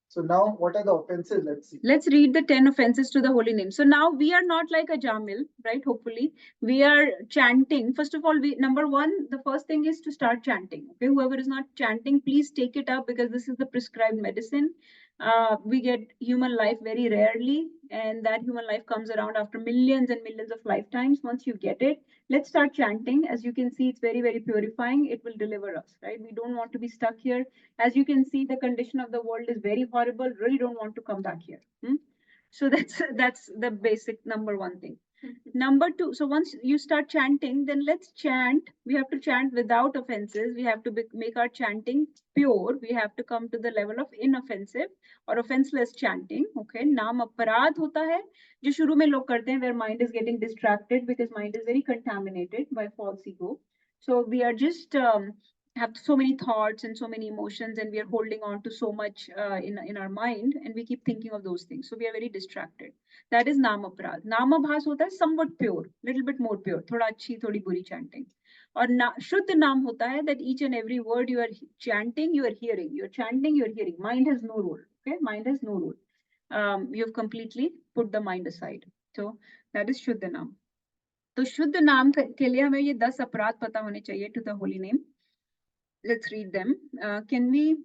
So now, what are the offenses? Let's see. Let's read the 10 offenses to the holy name. So now we are not like a Jamil, right? Hopefully, we are chanting. First of all, number one, the first thing is to start chanting. Okay, whoever is not chanting, please take it up because this is the prescribed medicine. We get human life very rarely, and that human life comes around after millions and millions of lifetimes. Once you get it, let's start chanting. As you can see, it's very, very purifying. It will deliver us, right? We don't want to be stuck here. As you can see, the condition of the world is very horrible. Really don't want to come back here. So that's the basic number one thing. Number two, so once you start chanting, then let's chant. We have to chant without offenses. We have to make our chanting pure. We have to come to the level of inoffensive or offenseless chanting. Okay, नाम अपराध होता है जो शुरू में लोग करते हैं where mind is getting distracted because mind is very contaminated by false ego. So we are just have so many thoughts and so many emotions, and we are holding on to so much in our mind, and we keep thinking of those things. So we are very distracted. That is नाम अपराध. नामाभास होता है somewhat pure, little bit more pure, थोड़ा अच्छी थोड़ी बुरी chanting. और शुद्ध नाम होता है that each and every word you are chanting, you are hearing. You are chanting, you are hearing. Mind has no role. Okay, mind has no role. You have completely put the mind aside. So that is शुद्ध नाम. तो शुद्ध नाम के लिए हमें ये 10 अपराध पता होने चाहिए to the holy name. Let's read them. Can we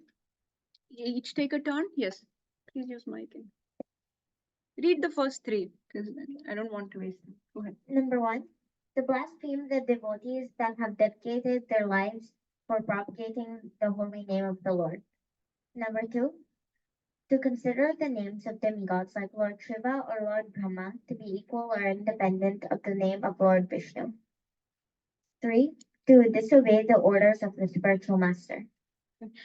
each take a turn? Yes. Please use mic. Read the first 3 because I don't want to waste them. Go ahead. Number 1, to blaspheme the devotees that have dedicated their lives for propagating the holy name of the Lord. Number 2, to consider the names of demigods like Lord Shiva or Lord Brahma to be equal or independent of the name of Lord Vishnu. 3, to disobey the orders of the spiritual master.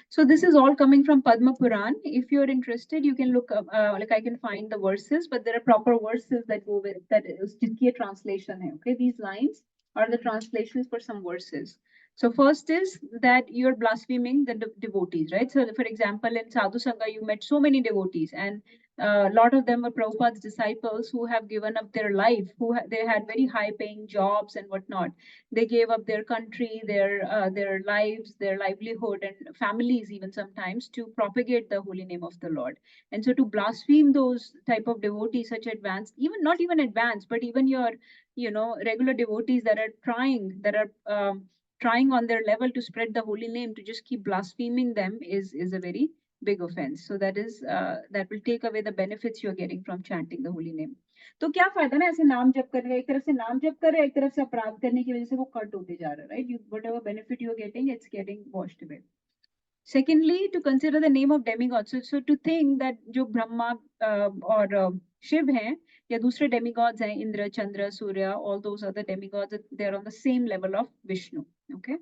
So this is all coming from Padma Puran. If you're interested, you can look up, like I can find the verses, but there are proper verses that go with that is जिसकी translation है. Okay, these lines are the translations for some verses. So first is that you're blaspheming the devotees, right? So for example, in Sadhu Sangha, you met so many devotees, and a lot of them were Prabhupada's disciples who have given up their life, they had very high paying jobs and whatnot. They gave up their country, their lives, their livelihood, and families even sometimes to propagate the holy name of the Lord. And so to blaspheme those type of devotees, such advanced, even not even advanced, but even your, regular devotees that are trying on their level to spread the holy name, to just keep blaspheming them is a very big offense. So that will take away the benefits you're getting from chanting the holy name. तो क्या फायदा ना ऐसे नाम जप कर रहे हैं, एक तरफ से नाम जप कर रहे हैं, एक तरफ से अपराध करने की वजह से वो कट होते जा रहा है, right? Whatever benefit you are getting, it's getting washed away. Secondly, to consider the name of demigods. So to think that जो ब्रह्मा और शिव हैं या दूसरे demigods हैं, Indra, Chandra, Surya, all those other demigods, they are on the same level of Vishnu. Okay,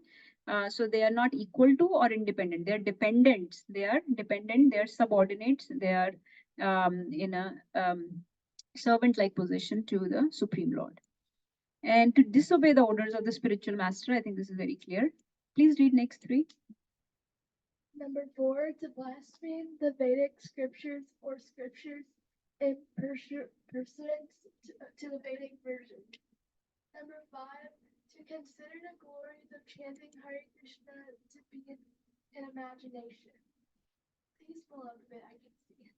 so they are not equal to or independent. They are dependents. They are dependent. They are subordinates. They are in a servant-like position to the Supreme Lord. And to disobey the orders of the spiritual master, I think this is very clear. Please read next 3. Number 4, to blaspheme the Vedic scriptures or scriptures in pursuance to the Vedic version. Number 5, to consider the glories of chanting Hare Krishna to be an imagination. Please pull up a bit, I can see.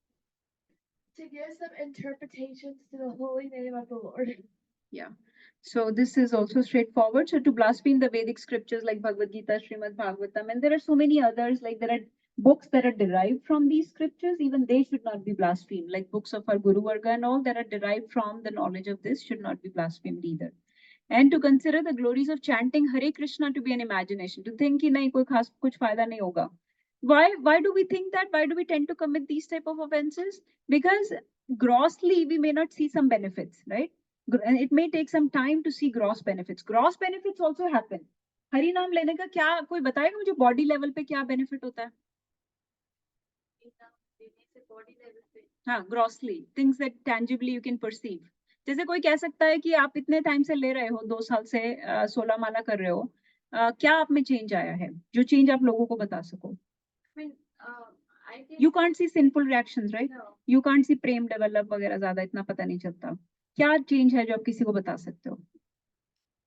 To give some interpretations to the holy name of the Lord. Yeah. So this is also straightforward. So to blaspheme the Vedic scriptures like Bhagavad Gita, Srimad Bhagavatam, and there are so many others, like there are books that are derived from these scriptures, even they should not be blasphemed. Like books of our Guru Varga and all that are derived from the knowledge of this should not be blasphemed either. And to consider the glories of chanting Hare Krishna to be an imagination, to think कि नहीं कोई खास कुछ फायदा नहीं होगा. Why do we think that? Why do we tend to commit these type of offenses? Because grossly we may not see some benefits, right? And it may take some time to see gross benefits. Gross benefits also happen. हरिनाम लेने का क्या कोई बताएगा मुझे body level पे क्या benefit होता है? हाँ, grossly things that tangibly you can perceive. जैसे कोई कह सकता है कि आप इतने टाइम से ले रहे हो, 2 साल से 16 माला कर रहे हो, क्या आप में चेंज आया है जो चेंज आप लोगों को बता सको? You can't see sinful reactions, right? No. You can't see Prem develop वगैरह, ज्यादा इतना पता नहीं चलता. क्या चेंज है जो आप किसी को बता सकते हो?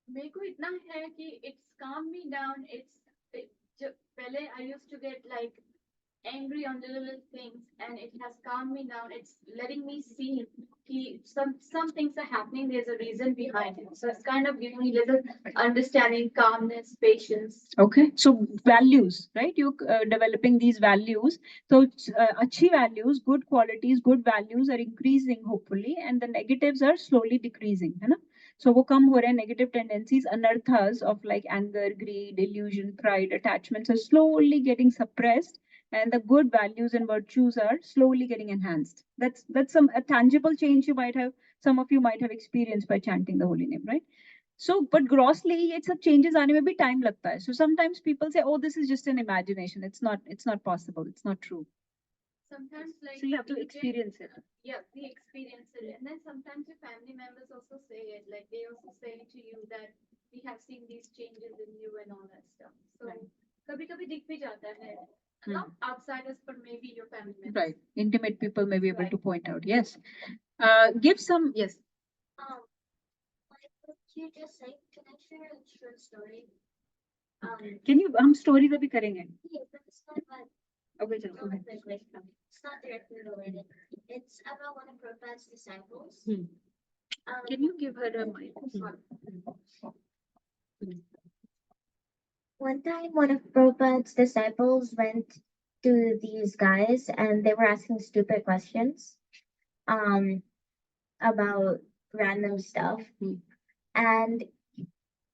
मेरे को इतना है कि it's calmed me down. पहले I used to get like angry on little things, and it has calmed me down. It's letting me see some things are happening. There's a reason behind it. So it's kind of giving me little understanding, calmness, patience. Okay, so values, right? You developing these values. So अच्छी values, good qualities, good values are increasing hopefully, and the negatives are slowly decreasing, है ना? So वो कम हो रहे हैं, negative tendencies, anarthas of like anger, greed, illusion, pride, attachments are slowly getting suppressed. And the good values and virtues are slowly getting enhanced. That's a tangible change some of you might have experienced by chanting the holy name, right? So, but grossly, it's सब changes आने में भी time लगता है. So sometimes people say, oh, this is just an imagination. It's not possible. It's not true. Sometimes like so you have to experience it. Yeah, we experience it. And then sometimes your family members also say it. Like they also say to you that we have seen these changes in you and all that stuff. So कभी-कभी दिख भी जाता है. Not outsiders, but maybe your family members. Right. Intimate people may be able to point out. Yes. Give some. Yes. Like what you just said, can I share a short story? Can you? हम story भी करेंगे. Yeah, but it's not like. Okay, चलो. It's not directly related. It's about one of Prabhupada's disciples. Can you give her a mic? One time, one of Prabhupada's disciples went to these guys and they were asking stupid questions about random stuff. And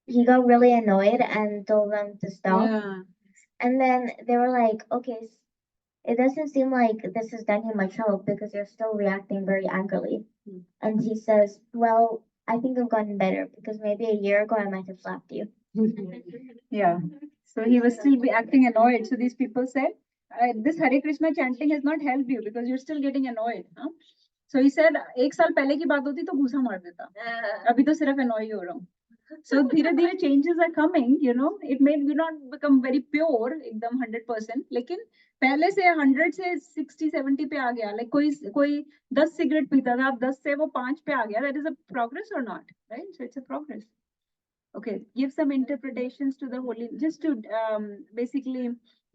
he got really annoyed and told them to stop. Yeah. And then they were like, okay, it doesn't seem like this has done you much help because you're still reacting very angrily. And he says, well, I think I've gotten better because maybe a year ago I might have slapped you. Yeah. So he was still be acting annoyed. So these people said, this Hare Krishna chanting has not helped you because you're still getting annoyed. Huh? So he said, 1 साल पहले की बात होती तो घूसा मार देता. अभी तो सिर्फ annoy हो रहा हूँ. So धीरे धीरे changes are coming, you know. It may not become very pure, एकदम 100%. लेकिन पहले से 100 से 60-70 पे आ गया. Like कोई 10 सिगरेट पीता था, अब 10 से वो 5 पे आ गया. That is a progress or not, right? So it's a progress. Okay, give some interpretations to the holy, just to basically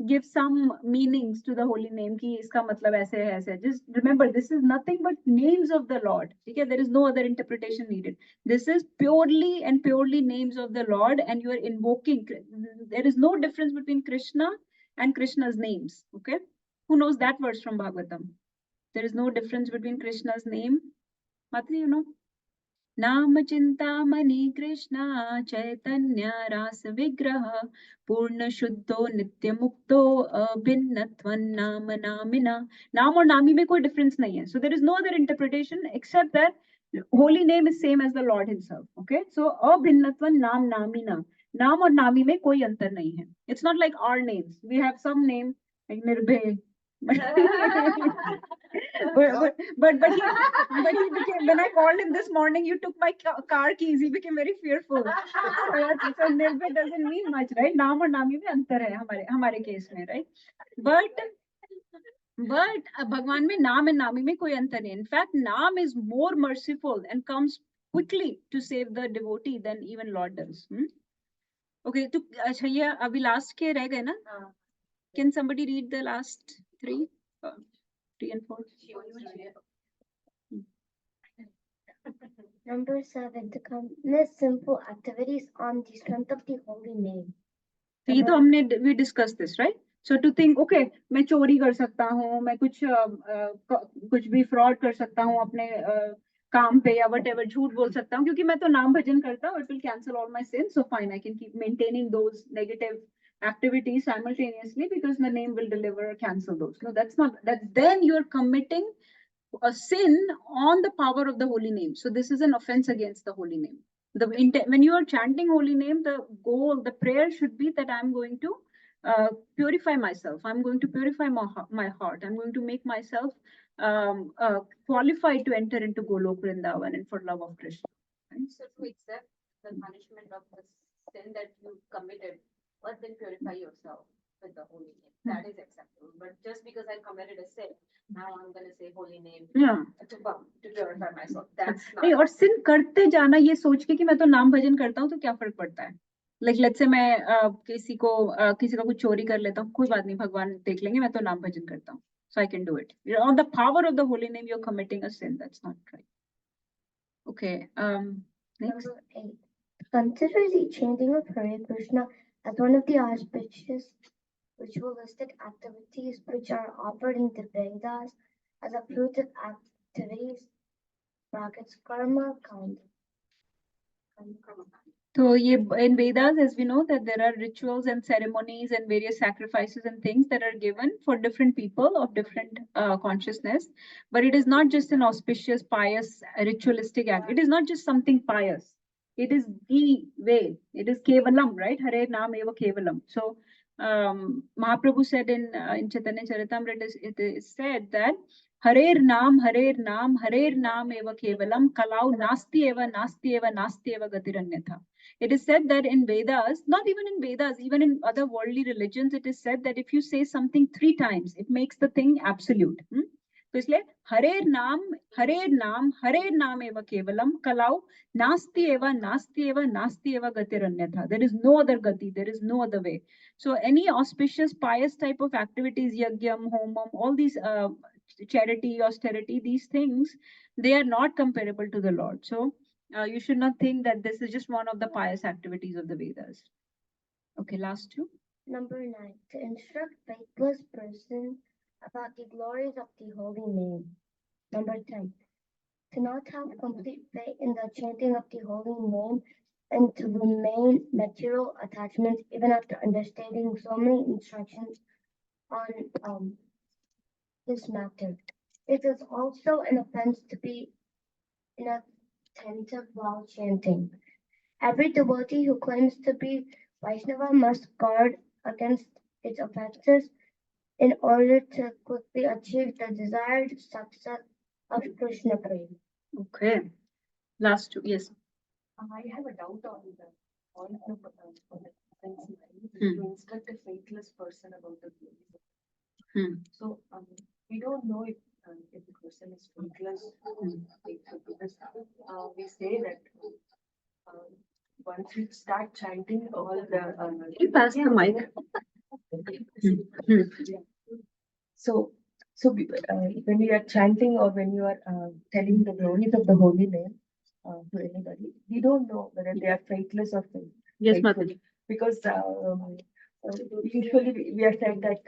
give some meanings to the holy name. कि इसका मतलब ऐसे है ऐसे. Just remember, this is nothing but names of the Lord. Okay, there is no other interpretation needed. This is purely and purely names of the Lord, and you are invoking. There is no difference between Krishna and Krishna's names. Okay, who knows that verse from Bhagavatam? There is no difference between Krishna's name. Matri, you know. नाम चिंतामणि कृष्ण चैतन्य रास विग्रह पूर्ण शुद्धो नित्य मुक्तो अभिन्नत्वं नाम नामिना. नाम और नामी में कोई डिफरेंस नहीं है. So there is no other interpretation except that holy name is same as the Lord himself. Okay, so अभिन्नत्वं नाम नामिना. नाम और नामी में कोई अंतर नहीं है. It's not like our names. We have some name like Nirbhay. But he became, when I called him this morning, you took my car keys. He became very fearful. So Nirbhay doesn't mean much, right? नाम और नामी में अंतर है हमारे case में, right? But भगवान में नाम और नामी में कोई अंतर नहीं. In fact, नाम is more merciful and comes quickly to save the devotee than even Lord does. Okay, तो अच्छा ये अभी last के रह गए ना? Can somebody read the last 3? 3 and 4. Number 7, to commit simple activities on the strength of the holy name. तो ये तो हमने we discussed this, right? So to think, okay, मैं चोरी कर सकता हूँ, मैं कुछ भी fraud कर सकता हूँ अपने काम पे या whatever, झूठ बोल सकता हूँ क्योंकि मैं तो नाम भजन करता हूँ. It will cancel all my sins, so fine, I can keep maintaining those negative activities simultaneously because the name will deliver or cancel those. No, that's not that. Then you are committing a sin on the power of the holy name. So this is an offense against the holy name. When you are chanting holy name, the goal, the prayer should be that I'm going to purify myself. I'm going to purify my heart. I'm going to make myself qualified to enter into Golok Vrindavan and for love of Krishna. Right? So to accept the punishment of the sin that you committed, but then purify yourself with the holy name. That is acceptable. But just because I committed a sin, now I'm going to say holy name to purify myself. That's not. नहीं, और sin करते जाना ये सोच के कि मैं तो नाम भजन करता हूँ तो क्या फर्क पड़ता है. Like let's say मैं किसी का कुछ चोरी कर लेता हूँ, कोई बात नहीं, भगवान देख लेंगे, मैं तो नाम भजन करता हूँ. So I can do it. On the power of the holy name, you're committing a sin. That's not right. Okay. Next. Number 8. Consider the chanting of Hare Krishna as one of the auspicious ritualistic activities which are offered in the Vedas as approved activities, brackets, karma count. So in Vedas, as we know, that there are rituals and ceremonies and various sacrifices and things that are given for different people of different consciousness. But it is not just an auspicious, pious, ritualistic act. It is not just something pious. It is the way. It is Kevalam, right? Hare Naam Eva Kevalam. So Mahaprabhu said in Chaitanya Charitamrita, it is said that Harer Naam Eva Kevalam Kalau Nasti Eva Gatiranyatha. It is said that in Vedas, not even in Vedas, even in other worldly religions, it is said that if you say something 3 times, it makes the thing absolute. तो इसलिए Harer Naam Eva Kevalam Kalau Nasti Eva Gatiranyatha. There is no other gati, there is no other way. So any auspicious, pious type of activities, yagyam, homam, all these charity, austerity, these things, they are not comparable to the Lord. So you should not think that this is just one of the pious activities of the Vedas. Okay, last 2. Number 9. To instruct faithless person about the glories of the holy name. Number 10. To not have complete faith in the chanting of the holy name and to remain material attachments even after understanding so many instructions on this matter. It is also an offense to be inattentive while chanting. Every devotee who claims to be Vaishnava must guard against its offenses in order to quickly achieve the desired success of Krishna prema. Okay. Last 2, yes. I have a doubt on the point of the sense Hmm. to instruct a faithless person about the glories. Hmm. So we don't know if the person is faithless. Because we say that once we start chanting all the Can you pass the mic? Hmm. So, when you are chanting or when you are telling the glories of the holy name to anybody, we don't know whether they are faithless or Yes, faithful. Mataji. Because usually we are said that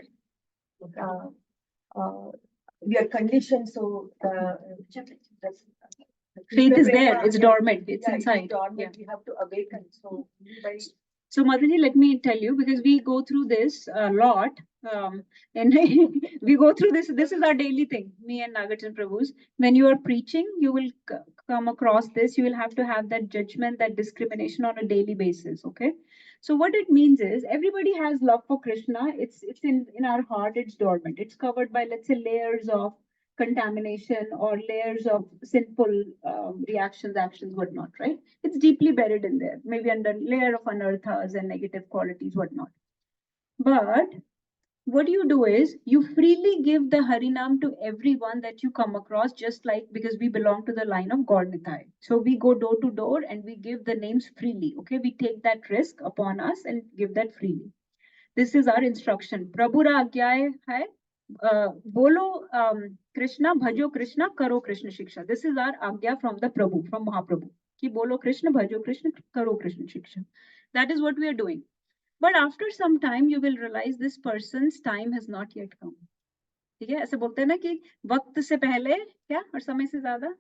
uh, we are conditioned, so the Faith is there. Krishna It's prema, dormant. It's yeah, inside. It's dormant. We have to awaken. So by So, Mataji, let me tell you, because we go through this a lot. And we go through this. This is our daily thing, me and Nagarjan Prabhu's. When you are preaching, you will come across this. You will have to have that judgment, that discrimination on a daily basis. Okay. So what it means is everybody has love for Krishna. It's in our heart. It's dormant. It's covered by, let's say, layers of contamination or layers of sinful reactions, actions, whatnot, right? It's deeply buried in there, maybe under layer of anarthas and negative qualities, whatnot. But what you do is you freely give the Harinam to everyone that you come across, just like because we belong to the line of God Nitai. So we go door to door and we give the names freely. Okay, we take that risk upon us and give that freely. This is our instruction. Prabhu ra agya hai. Bolo Krishna, bhajo Krishna, karo Krishna shiksha. This is our agya from the Prabhu, from Mahaprabhu. Ki bolo Krishna, bhajo Krishna, karo Krishna shiksha. That is what we are doing. But after some time, you will realize this person's time has not yet come. ठीक है ऐसे बोलते हैं ना कि वक्त से पहले क्या और समय से ज्यादा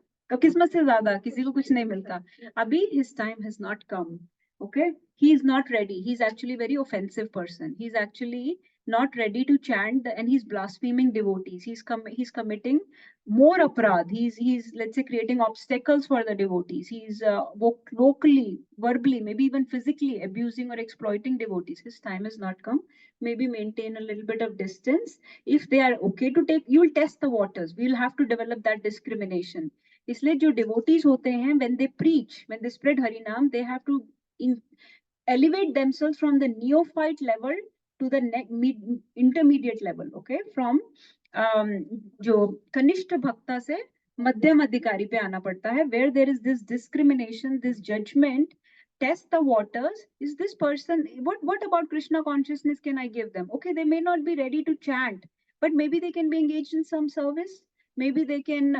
किस्मत से ज्यादा किसी को कुछ नहीं मिलता अभी his time has not come. Okay, he is not ready. He's actually very offensive person. He's actually not ready to chant and he's blaspheming devotees. He's committing more aparadh. He's let's say creating obstacles for the devotees. He's vocally, verbally, maybe even physically abusing or exploiting devotees. His time has not come. Maybe maintain a little bit of distance. If they are okay to take, you will test the waters. We will have to develop that discrimination. इसलिए जो devotees होते हैं, when they preach, when they spread Harinam, they have to elevate themselves from the neophyte level to the intermediate level. Okay, from जो कनिष्ठ भक्ता से मध्यम अधिकारी पे आना पड़ता है, where there is this discrimination, this judgment. Test the waters. Is this person, what about Krishna consciousness can I give them? Okay, they may not be ready to chant, but maybe they can be engaged in some service. Maybe they can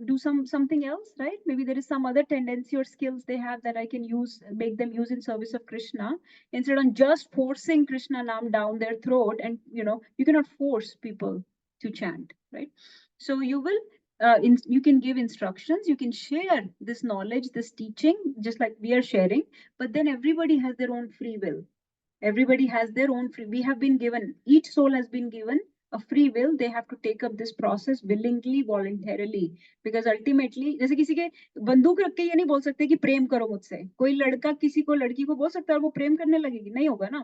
do something else, right? Maybe there is some other tendency or skills they have that I can use, make them use in service of Krishna, instead of just forcing Krishna Nam down their throat. And you cannot force people to chant, right? So you will you can give instructions, you can share this knowledge, this teaching, just like we are sharing, but then everybody has their own free will. Everybody has their own free. We have been given, each soul has been given a free will. They have to take up this process willingly, voluntarily, because ultimately, जैसे किसी के बंदूक रख के ये नहीं बोल सकते कि प्रेम करो मुझसे. कोई लड़का किसी को लड़की को बोल सकता है और वो प्रेम करने लगेगी, नहीं होगा ना.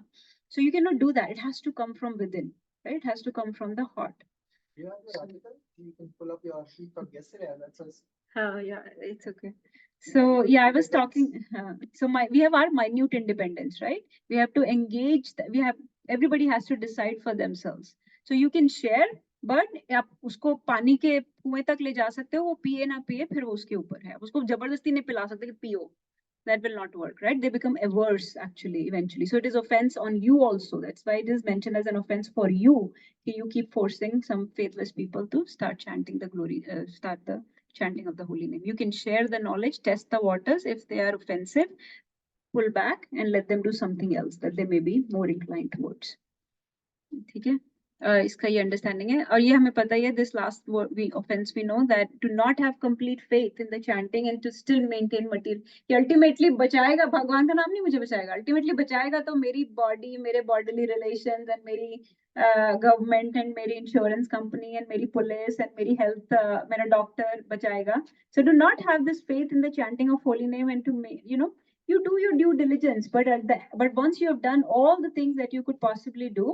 So you cannot do that. It has to come from within, right? It has to come from the heart. You have your article? You can pull up your sheet from yesterday. That's us. Yeah, it's okay. So yeah, I was talking. So we have our minute independence, right? We have to engage. Everybody has to decide for themselves. So you can share, but आप उसको पानी के कुएं तक ले जा सकते हो. वो पिए ना पिए, फिर वो उसके ऊपर है. उसको जबरदस्ती नहीं पिला सकते कि पियो. That will not work, right? They become averse actually eventually. So it is offense on you also. That's why it is mentioned as an offense for you. You keep forcing some faithless people to start chanting the glory, start the chanting of the holy name. You can share the knowledge, test the waters. If they are offensive, pull back and let them do something else that they may be more inclined towards. ठीक है? इसका ये understanding है और ये हमें पता ही है this last we offense we know that to not have complete faith in the chanting and to still maintain material कि अल्टीमेटली बचाएगा भगवान का नाम नहीं मुझे बचाएगा अल्टीमेटली बचाएगा तो मेरी बॉडी मेरे बॉडीली रिलेशंस एंड मेरी गवर्नमेंट एंड मेरी इंश्योरेंस कंपनी एंड मेरी पुलिस एंड मेरी हेल्थ मेरा डॉक्टर बचाएगा so do not have this faith in the chanting of holy name and to you do your due diligence but once you have done all the things that you could possibly do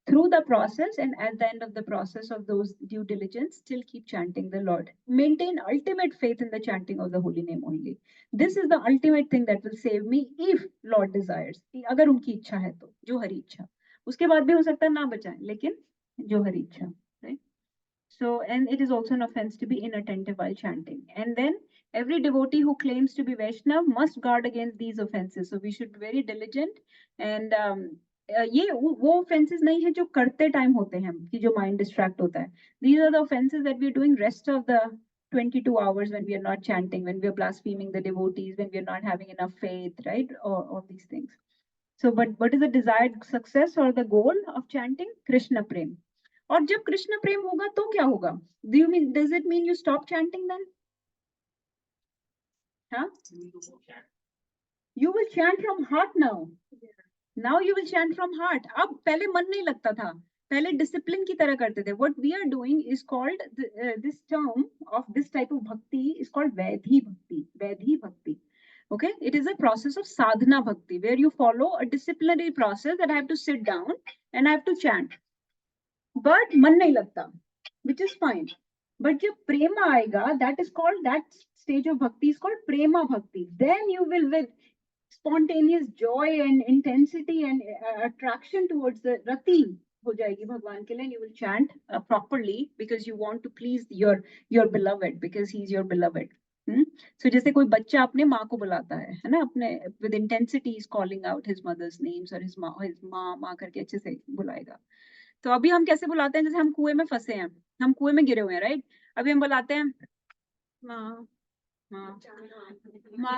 through the process, and at the end of the process of those due diligence, still keep chanting the Lord. Maintain ultimate faith in the chanting of the holy name only. This is the ultimate thing that will save me if Lord desires. अगर उनकी इच्छा है तो, जो हरी इच्छा. उसके बाद भी हो सकता है ना बचाएं, लेकिन जो हरी इच्छा, right? So, and it is also an offense to be inattentive while chanting. And then every devotee who claims to be Vaishnav must guard against these offenses. So we should be very diligent. And ये वो offenses नहीं है जो करते time होते हैं कि जो mind distract होता है. These are the offenses that we are doing rest of the 22 hours when we are not chanting, when we are blaspheming the devotees, when we are not having enough faith, right? All these things. So, but what is the desired success or the goal of chanting? Krishna Prem. और जब कृष्ण प्रेम होगा तो क्या होगा? Does it mean you stop chanting then? Huh? You will chant from heart now. Now you will chant from heart. अब पहले मन नहीं लगता था, पहले discipline की तरह करते थे. What we are doing is called this term of this type of bhakti is called Vaidhi Bhakti. Vaidhi Bhakti. Okay, it is a process of sadhana bhakti where you follow a disciplinary process that I have to sit down and I have to chant. But मन नहीं लगता, which is fine. But जब prema आएगा, that is called, that stage of bhakti is called prema bhakti. Then you will, with spontaneous joy and intensity and attraction towards the rati हो जाएगी भगवान के लिए, and you will chant properly because you want to please your beloved, because he is your beloved. So जैसे कोई बच्चा अपने माँ को बुलाता है ना, अपने with intensity is calling out his mother's names or his माँ करके अच्छे से बुलाएगा. तो अभी हम कैसे बुलाते हैं? जैसे हम कुएं में फंसे हैं, हम कुएं में गिरे हुए हैं, राइट? अभी हम बुलाते हैं माँ माँ माँ.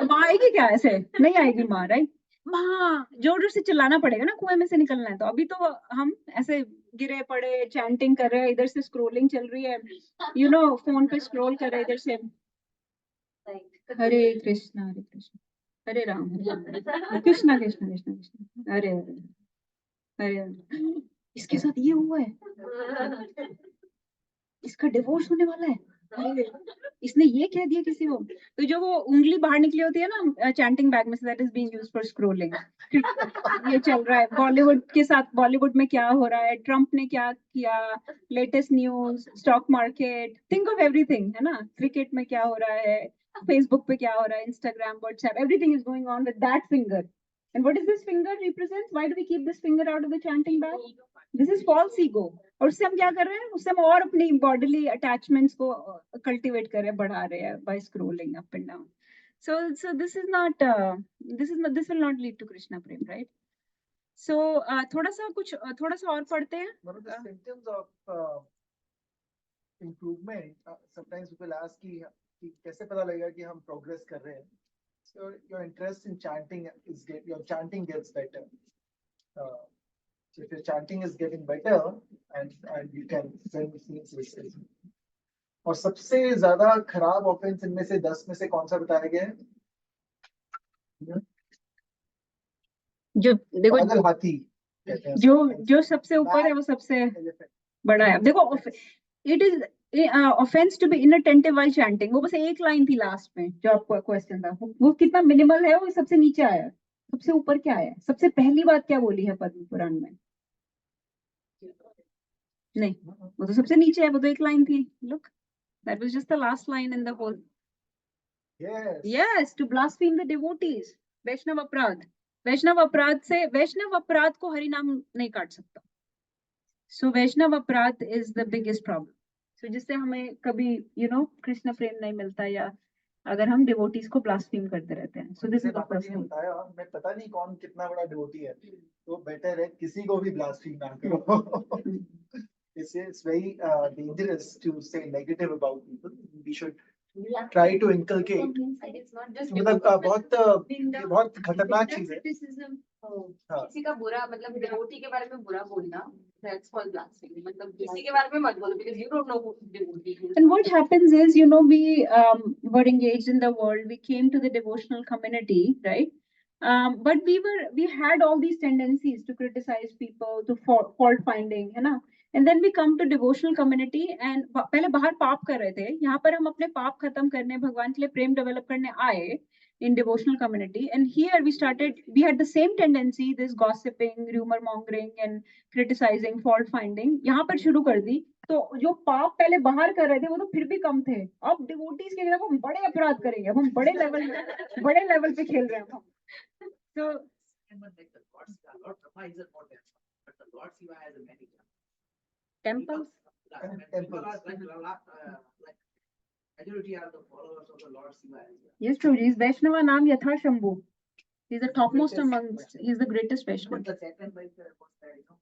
माँ आएगी क्या? ऐसे नहीं आएगी माँ, राइट? माँ जोर जोर से चिल्लाना पड़ेगा ना, कुएं में से निकलना है. तो अभी तो हम ऐसे गिरे पड़े, चैंटिंग कर रहे हैं, इधर से स्क्रोलिंग चल रही है, फोन पे स्क्रोल कर रहे हैं, इधर से हरे कृष्णा हरे राम कृष्णा कृष्णा कृष्णा कृष्णा हरे हरे हरे. इसके साथ ये हुआ है, इसका डिवोर्स होने वाला है, इसने ये कह दिया किसी को. तो जो वो उंगली बाहर निकली होती है ना चैंटिंग बैग में से, that is being used for scrolling. ये चल रहा है बॉलीवुड के साथ. बॉलीवुड में क्या हो रहा है, ट्रम्प ने क्या किया, latest news, stock market, think of everything, है ना. क्रिकेट में क्या हो रहा है, फेसबुक पे क्या हो रहा है, Instagram, WhatsApp, everything is going on with that finger. And what does this finger represent? Why do we keep this finger out of the chanting bag? This is false ego. और उससे हम क्या कर रहे हैं? उससे हम और अपनी bodily attachments को cultivate कर रहे हैं, बढ़ा रहे हैं by scrolling up and down. So this is not, this will not lead to Krishna Prem, right? So थोड़ा सा और पढ़ते हैं. One of the symptoms of improvement, sometimes people ask कि कैसे पता लगेगा कि हम progress कर रहे हैं. So your interest in chanting your chanting gets better. So if your chanting is getting better, and you can then see. और सबसे ज्यादा खराब ऑफेंस इनमें से 10 में से कौन सा बताया गया है? जो देखो पागल हाथी, जो सबसे ऊपर है वो सबसे बड़ा है. देखो it is offense to be inattentive while chanting. वो बस एक लाइन थी लास्ट में जो आपको क्वेश्चन था, वो कितना मिनिमल है, वो सबसे नीचे आया. सबसे ऊपर क्या है? सबसे पहली बात क्या बोली है पद्म पुराण में? नहीं, वो तो सबसे नीचे है, वो तो एक लाइन थी. Look, that was just the last line in the whole. Yes, to blaspheme the devotees. वैष्णव अपराध. वैष्णव अपराध को हरिनाम नहीं काट सकता. So वैष्णव अपराध is the biggest problem. So जिससे हमें कभी कृष्ण प्रेम नहीं मिलता, या अगर हम डिवोटीज को ब्लास्फेम करते रहते हैं. So this is the first thing. मैं पता नहीं कौन कितना बड़ा डिवोटी है, तो बेटर है किसी को भी ब्लास्फेम ना करो. It's very dangerous to say negative about people. We should try to inculcate. It's not just मतलब बहुत खतरनाक चीज है. किसी का बुरा, मतलब डिवोटी के बारे में बुरा बोलना, that's called blasphemy. मतलब किसी के बारे में मत बोलो, because you don't know who devotee is. And what happens is, we were engaged in the world, we came to the devotional community, right? But we had all these tendencies to criticize people, to fault finding, है ना. And then we come to devotional community, and पहले बाहर पाप कर रहे थे, यहाँ पर हम अपने पाप खत्म करने, भगवान के लिए प्रेम डेवलप करने आए. in devotional community. And here we had the same tendency, this gossiping, rumor mongering and criticizing, fault finding. यहाँ पर शुरू कर दी, तो जो पाप पहले बाहर कर रहे थे वो तो फिर भी कम थे. अब डिवोटीज के लिए हम बड़े अपराध करेंगे, हम बड़े लेवल पे खेल रहे हैं हम. So like the Lord Shiva, Lord Brahma is a more than, but the Lord Shiva has a many temples. People are like majority are the followers of the Lord Shiva as well. Yes, true. He's Vaishnava Naam Yatha Shambhu. He's the topmost amongst. He's the greatest Vaishnava. But the second like what's that, you know?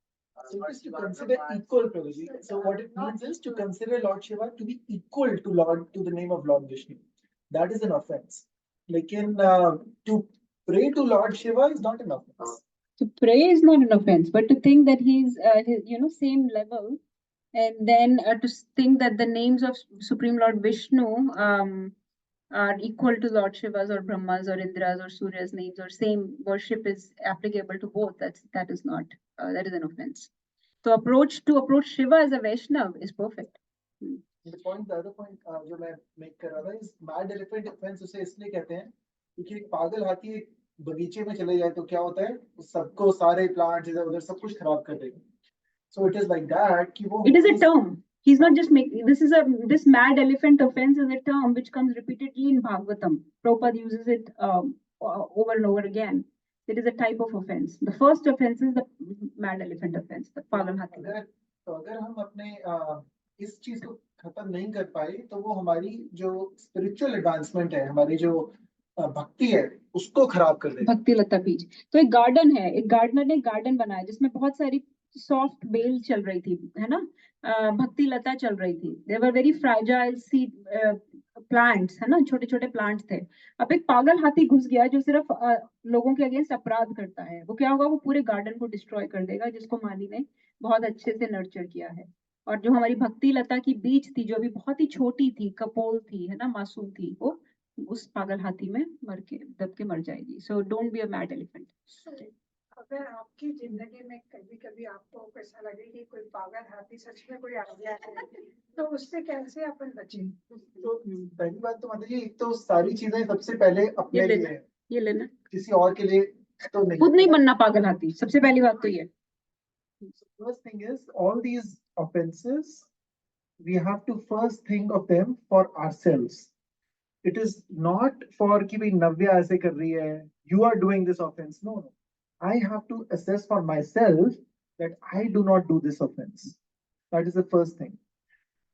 So it Lord is to Shiva, consider Brahma, equal, Prabhuji. So what it means is to consider Lord Shiva to be equal to the name of Lord Vishnu. That is an offense. Like to pray to Lord Shiva is not an offense. To pray is not an offense, but to think that he's same level, and then to think that the names of Supreme Lord Vishnu are equal to Lord Shiva's or Brahma's or Indra's or Surya's names, or same worship is applicable to both. That is not that is an offense. So to approach Shiva as a Vaishnav is perfect. The other point जो मैं make कर रहा था is mad elephant offense उसे इसलिए कहते हैं क्योंकि एक पागल हाथी एक बगीचे में चले जाए तो क्या होता है, सबको सारे प्लांट्स इधर उधर सब कुछ खराब कर देगा. So it is like that कि वो. It is a term. He's not just making this mad elephant offense is a term which comes repeatedly in Bhagavatam. Prabhupada uses it over and over again. It is a type of offense. The first offense is the mad elephant offense, the pagal hathi. अगर हम अपने इस चीज को खत्म नहीं कर पाए तो वो हमारी जो स्पिरिचुअल एडवांसमेंट है, हमारी जो भक्ति है उसको खराब कर देगा. भक्ति लता बीज. तो एक गार्डन है, एक गार्डनर ने गार्डन बनाया जिसमें बहुत सारी सॉफ्ट बेल चल रही थी, है ना, भक्ति लता चल रही थी. There were very fragile seed plants, है ना, छोटे छोटे प्लांट्स थे. अब एक पागल हाथी घुस गया जो सिर्फ लोगों के अगेंस्ट अपराध करता है. वो क्या होगा, वो पूरे गार्डन को डिस्ट्रॉय कर देगा जिसको माली ने बहुत अच्छे से नर्चर किया है. और जो हमारी भक्ति लता की बीज थी जो अभी बहुत ही छोटी थी, कपोल थी, है ना, मासूम थी, वो उस पागल हाथी में दब के मर जाएगी. So don't be a mad elephant. अगर आपकी जिंदगी में कभी कभी आपको ऐसा लगे कि कोई पागल हाथी सच में कोई आ गया है, तो उससे कैसे अपन बचें? तो पहली बात तो मतलब ये, एक तो सारी चीजें सबसे पहले अपने लिए है, ये लेना, किसी और के लिए तो नहीं. खुद नहीं बनना पागल हाथी, सबसे पहली बात तो ये. First thing is, all these offenses, we have to first think of them for ourselves. It is not for कि भाई नव्या ऐसे कर रही है, you are doing this offense. No. I have to assess for myself that I do not do this offense. That is the first thing.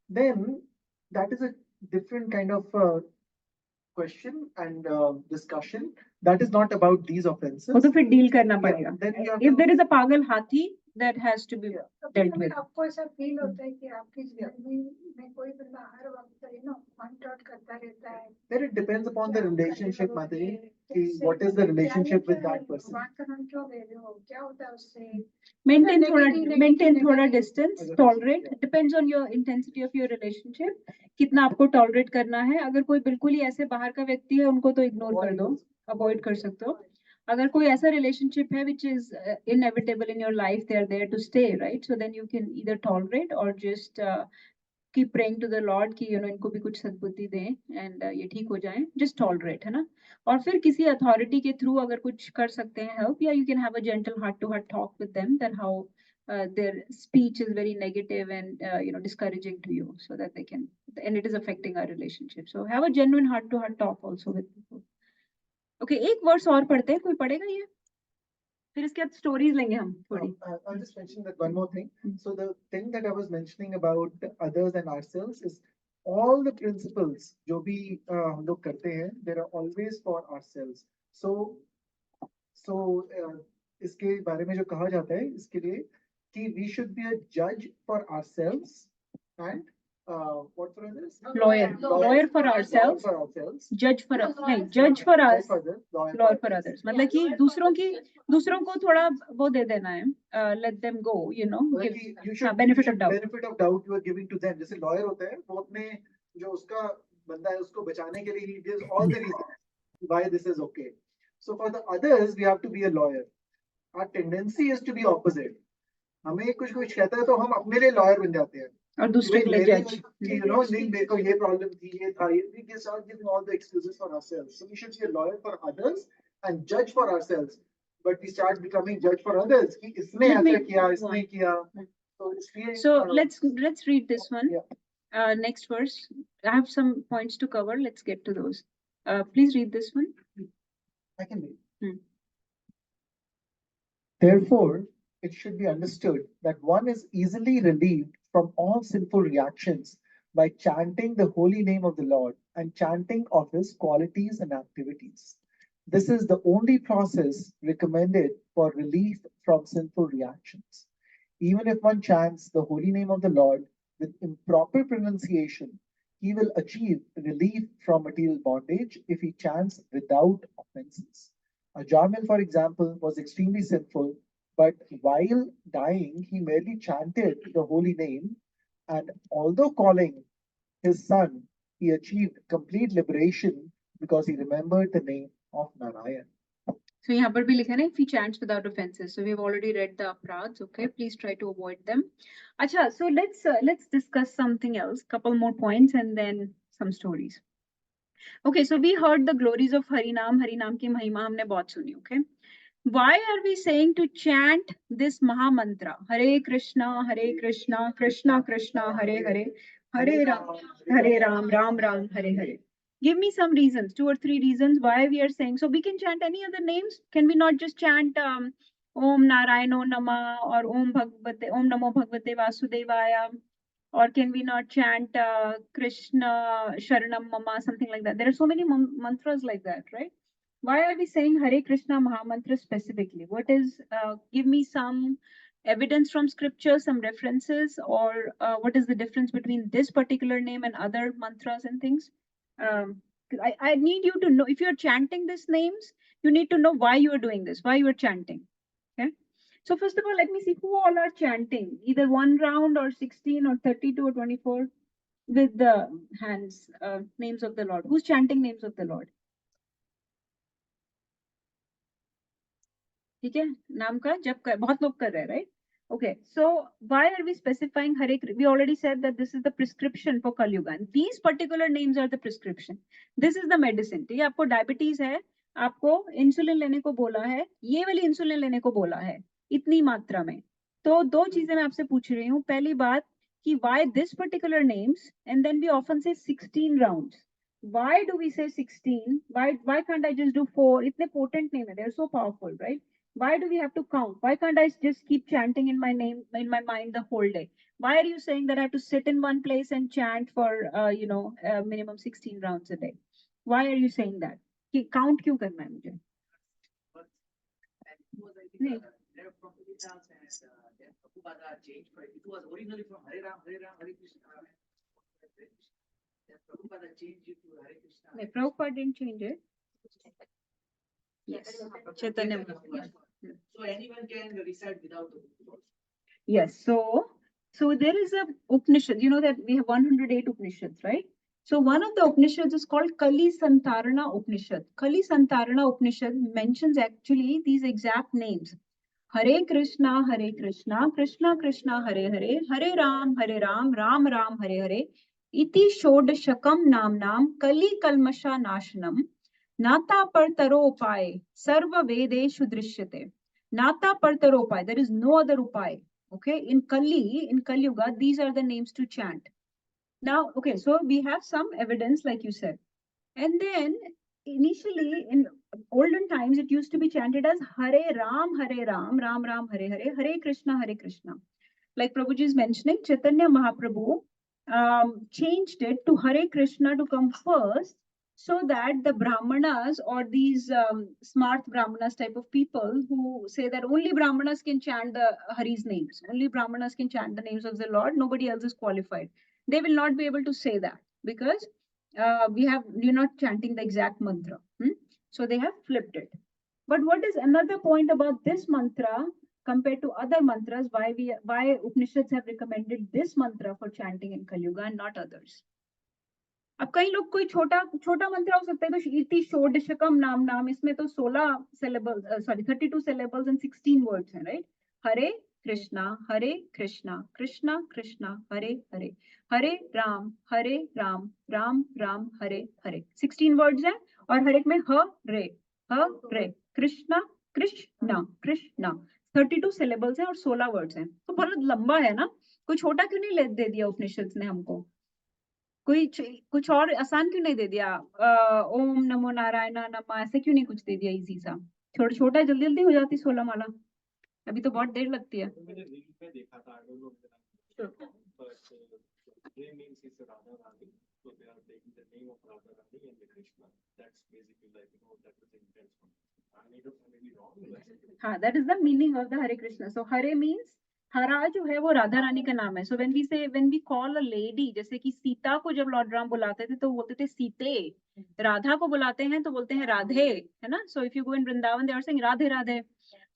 Then that is a different kind of question and discussion. That is not about these offenses. वो तो फिर deal करना पड़ेगा. If there is a pagal hathi, that has to be dealt with. आपको ऐसा feel होता है कि आपकी जिंदगी में कोई बंदा हर वक्त पॉइंट आउट करता रहता है? Then it depends upon the relationship, Mataji. What is the relationship with that person? भगवान का नाम क्यों ले रहे हो? क्या होता है उससे? Maintain थोड़ा distance, tolerate. Depends on your intensity of your relationship. कितना आपको tolerate करना है. अगर कोई बिल्कुल ही ऐसे बाहर का व्यक्ति है, उनको तो ignore कर दो, avoid कर सकते हो. अगर कोई ऐसा relationship है which is inevitable in your life, they are there to stay, right? So then you can either tolerate or just keep praying to the Lord कि इनको भी कुछ सद्बुद्धि दें and ये ठीक हो जाएं. Just tolerate, है ना. और फिर किसी authority के through अगर कुछ कर सकते हैं help, या you can have a gentle heart-to-heart talk with them that how their speech is very negative and discouraging to you, so that they can, and it is affecting our relationship. So have a genuine heart-to-heart talk also with people. Okay, एक verse और पढ़ते हैं, कोई पढ़ेगा ये? फिर इसके बाद स्टोरीज लेंगे हम थोड़ी. I'll just mention that one more thing. So the thing that I was mentioning about others and ourselves is all the principles जो भी हम लोग करते हैं, they are always for ourselves. So इसके बारे में जो कहा जाता है इसके लिए कि we should be a judge for ourselves and what for others? Lawyer for ourselves, judge for us, नहीं, judge for us, lawyer for others. मतलब कि दूसरों को थोड़ा वो दे देना है, let them go, give benefit of doubt. Benefit of doubt you are giving to them. जैसे lawyer होता है, वो अपने जो उसका बंदा है उसको बचाने के लिए he gives all the reasons why this is okay. So for the others we have to be a lawyer. Our tendency is to be opposite. हमें कुछ कहता है तो हम अपने लिए lawyer बन जाते हैं. और दूसरे के लिए जज. You know, नहीं मेरे को ये problem थी, ये था, we can start giving all the excuses for ourselves. So we should be a lawyer for others and judge for ourselves. But we start becoming judge for others. कि इसने ऐसा किया, इसने किया. So it's really. So let's read this one. Yeah. Next verse. I have some points to cover. Let's get to those. Please read this one. I can read. Therefore, it should be understood that one is easily relieved from all sinful reactions by chanting the holy name of the Lord and chanting of his qualities and activities. This is the only process recommended for relief from sinful reactions. Even if one chants the holy name of the Lord with improper pronunciation, he will achieve relief from material bondage if he chants without offenses. Ajamil, for example, was extremely sinful, but while dying, he merely chanted the holy name, and although calling his son, he achieved complete liberation because he remembered the name of Narayan. So यहाँ पर भी लिखा है ना, if he chants without offenses. So we have already read the apradhs. Okay, please try to avoid them. Acha, so let's discuss something else. Couple more points and then some stories. Okay, so we heard the glories of Harinaam. Harinaam की महिमा हमने बहुत सुनी. Okay, why are we saying to chant this Maha Mantra? Hare Krishna, Krishna Krishna, Hare Hare, Hare Ram, Ram Ram, Hare Hare. Give me some reasons, 2 or 3 reasons why we are saying. So we can chant any other names. Can we not just chant Om Narayano Nama or Om Namo Bhagavate Vasudevaya? Or can we not chant Krishna Sharanam Mama, something like that? There are so many mantras like that, right? Why are we saying Hare Krishna Mahamantra specifically? What is, give me some evidence from scripture, some references, or what is the difference between this particular name and other mantras and things? I need you to know, if you're chanting these names, you need to know why you are doing this, why you are chanting. Okay. So first of all, let me see who all are chanting, either 1 round or 16 or 32 or 24 with the hands, names of the Lord. Who's chanting names of the Lord? ठीक है, नाम का जप कर बहुत लोग कर रहे हैं, right? Okay, so why are we specifying Hare Krishna? We already said that this is the prescription for Kali Yuga. And these particular names are the prescription. This is the medicine. ठीक है, आपको diabetes है, आपको insulin लेने को बोला है, ये वाली इंसुलिन लेने को बोला है इतनी मात्रा में. तो 2 चीजें मैं आपसे पूछ रही हूँ. पहली बात कि why this particular names, and then we often say 16 rounds. Why do we say 16? Why can't I just do 4? इतने potent name है, they're so powerful, right? Why do we have to count? Why can't I just keep chanting in my name, in my mind the whole day? Why are you saying that I have to sit in one place and chant for, minimum 16 rounds a day? Why are you saying that? कि count क्यों करना है मुझे? नहीं. Prabhupada changed for it. It was originally from Hare Ram, Hare Krishna. Prabhupada changed it to Hare Krishna. No, Prabhupada didn't change it. Yes, Chaitanya. So anyone can recite without the book. Yes, so there is a Upanishad. You know that we have 108 Upanishads, right? So one of the Upanishads is called Kali Santarana Upanishad. Kali Santarana Upanishad mentions actually these exact names. Hare Krishna, Krishna Krishna, Hare Hare, Hare Ram, Ram Ram, Hare Hare. Iti Shodashakam Namnam Kali Kalmasha Nashanam. Nata Partaro Upai, Sarva Vedeshu Drishyate. Nata Partaro Upai, there is no other Upai. Okay, in Kali Yuga, these are the names to chant. Now, okay, so we have some evidence, like you said. And then, initially, in olden times, it used to be chanted as Hare Ram, Ram Ram, Hare Hare, Hare Krishna, Like Prabhuji is mentioning, Chaitanya Mahaprabhu changed it to Hare Krishna to come first, so that the Brahmanas or these smart Brahmanas type of people who say that only Brahmanas can chant the Hari's names, only Brahmanas can chant the names of the Lord, nobody else is qualified. They will not be able to say that because you're not chanting the exact mantra. So they have flipped it. But what is another point about this mantra compared to other mantras? Why Upanishads have recommended this mantra for chanting in Kali Yuga and not others? अब कई लोग कोई छोटा मंत्र हो सकता है, तो इति षोडशकम नाम, इसमें तो 16 syllables, 32 syllables and 16 words हैं, right? हरे Krishna, Krishna Krishna, Hare Hare, Hare Ram, Ram Ram, Hare Hare. 16 words हैं और हर एक में Hare, Krishna Krishna. 32 syllables हैं और 16 words हैं. तो बहुत लंबा है ना. कोई छोटा क्यों नहीं दे दिया उपनिषद ने हमको? कोई कुछ और आसान क्यों नहीं दे दिया? ओम नमो नारायण नमः ऐसे क्यों नहीं कुछ दे दिया इजी सा? छोटा छोटा जल्दी जल्दी हो जाती 16 माला. अभी तो बहुत देर लगती है. मैंने रील में देखा था, I don't know whether I'm sure, but Ray means is Radha Rani, so they are taking the name of Radha Rani and the Krishna. That's basically like, you know, that was the intention. I may be wrong, but हाँ, that is the meaning of the Hare Krishna. So Hare means हरा जो है वो राधा रानी का नाम है. So when we call a lady, जैसे कि सीता को जब लॉर्ड राम बुलाते थे तो बोलते थे सीते. राधा को बुलाते हैं तो बोलते हैं राधे, है ना? So if you go in Vrindavan, they are saying Radhe Radhe.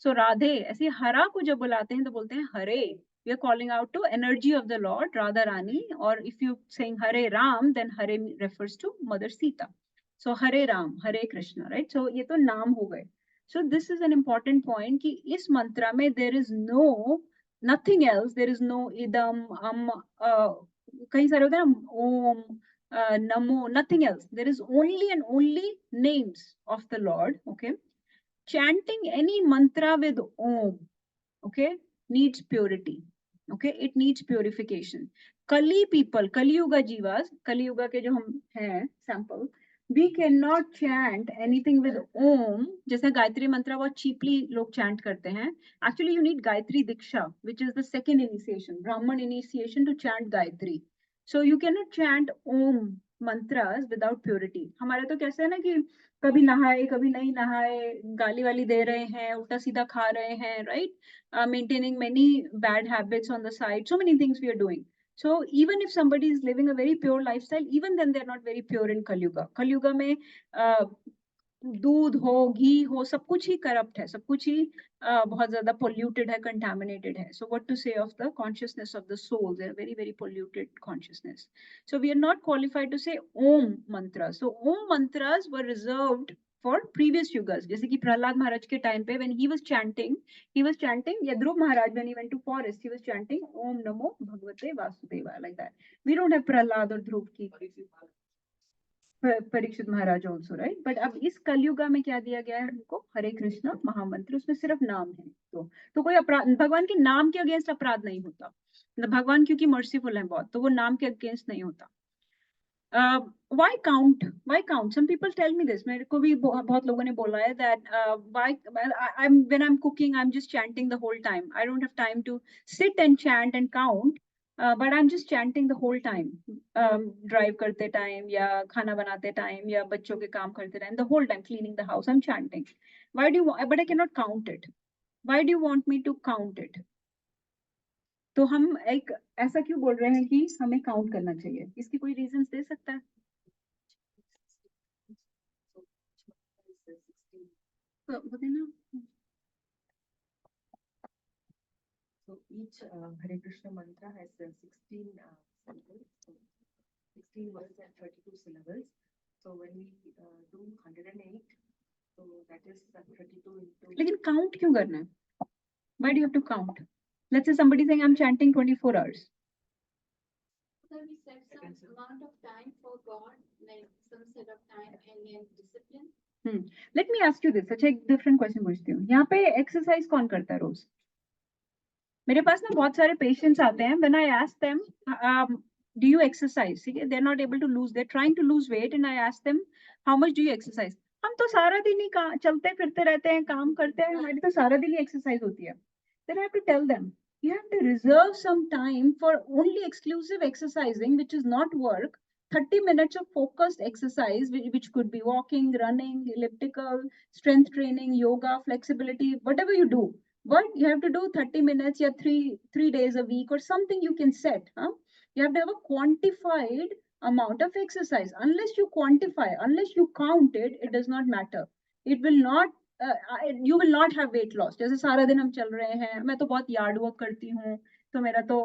So Radhe. ऐसे हरा को जब बुलाते हैं तो बोलते हैं हरे. We are calling out to energy of the Lord, Radha Rani. Or if you saying Hare Ram, then Hare refers to Mother Sita. So Hare Ram, Hare Krishna, right? So ये तो नाम हो गए. So this is an important point कि इस मंत्रा में there is nothing else. There is no idam, कई सारे होते हैं ना, om, namo, nothing else. There is only and only names of the Lord. Okay, chanting any mantra with om, okay, needs purity. Okay, it needs purification. Kali people, Kali Yuga jivas, Kali Yuga के जो हम हैं sample, we cannot chant anything with om. जैसे गायत्री मंत्र बहुत cheaply लोग chant करते हैं. Actually, you need Gayatri Diksha, which is the second initiation, Brahman initiation to chant Gayatri. So you cannot chant om mantras without purity. हमारे तो कैसे है ना कि कभी नहाए कभी नहीं नहाए, गाली वाली दे रहे हैं, उल्टा सीधा खा रहे हैं, right? Maintaining many bad habits on the side. So many things we are doing. So even if somebody is living a very pure lifestyle, even then they're not very pure in Kali Yuga. Kali Yuga में दूध हो, घी हो, सब कुछ ही corrupt है, सब कुछ ही बहुत ज़्यादा polluted है, contaminated है. So what to say of the consciousness of the soul? They're very, very polluted consciousness. So we are not qualified to say Om mantras. So Om mantras were reserved for previous yugas. जैसे कि प्रहलाद महाराज के time पे when he was chanting, या ध्रुव महाराज when he went to forest, he was chanting Om Namo Bhagavate Vasudevaya like that. We don't have Prahlad और ध्रुव की. परीक्षित महाराज also, right? But अब इस कलयुगा में क्या दिया गया है हमको? हरे कृष्ण महामंत्र. उसमें सिर्फ नाम है. तो कोई अपराध, भगवान के नाम के अगेंस्ट अपराध नहीं होता. भगवान क्योंकि मर्सीफुल है बहुत, तो वो नाम के अगेंस्ट नहीं होता. Why count? Some people tell me this. मेरे को भी बहुत लोगों ने बोला है that when I'm cooking, I'm just chanting the whole time. I don't have time to sit and chant and count. But I'm just chanting the whole time. Drive करते time या खाना बनाते time या बच्चों के काम करते time, the whole time cleaning the house, I'm chanting. Why do you want? But I cannot count it. Why do you want me to count it? तो हम एक ऐसा क्यों बोल रहे हैं कि हमें काउंट करना चाहिए? इसकी कोई रीजंस दे सकता है? तो बताना. So each Hare Krishna mantra has 16 syllables, so 16 words and 32 syllables. So when we do 108, so that is 32 into. लेकिन काउंट क्यों करना है? Why do you have to count? Let's say somebody saying I'm chanting 24 hours. So we set some amount of time for God, like some set of time and discipline. Let me ask you this. अच्छा एक different question पूछती हूँ. यहाँ पे exercise कौन करता है रोज? मेरे पास ना बहुत सारे patients आते हैं. When I ask them, do you exercise? They're not able to lose. They're trying to lose weight, and I ask them, how much do you exercise? हम तो सारा दिन ही चलते फिरते रहते हैं, काम करते हैं, हमारी तो सारा दिन ही exercise होती है. Then I have to tell them, you have to reserve some time for only exclusive exercising, which is not work. 30 minutes of focused exercise, which could be walking, running, elliptical, strength training, yoga, flexibility, whatever you do. But you have to do 30 minutes, yeah, three days a week or something you can set. Huh? You have to have a quantified amount of exercise. Unless you quantify, unless you count it, it does not matter. It will not. You will not have weight loss. जैसे सारा दिन हम चल रहे हैं, मैं तो बहुत yard work करती हूँ, तो मेरा तो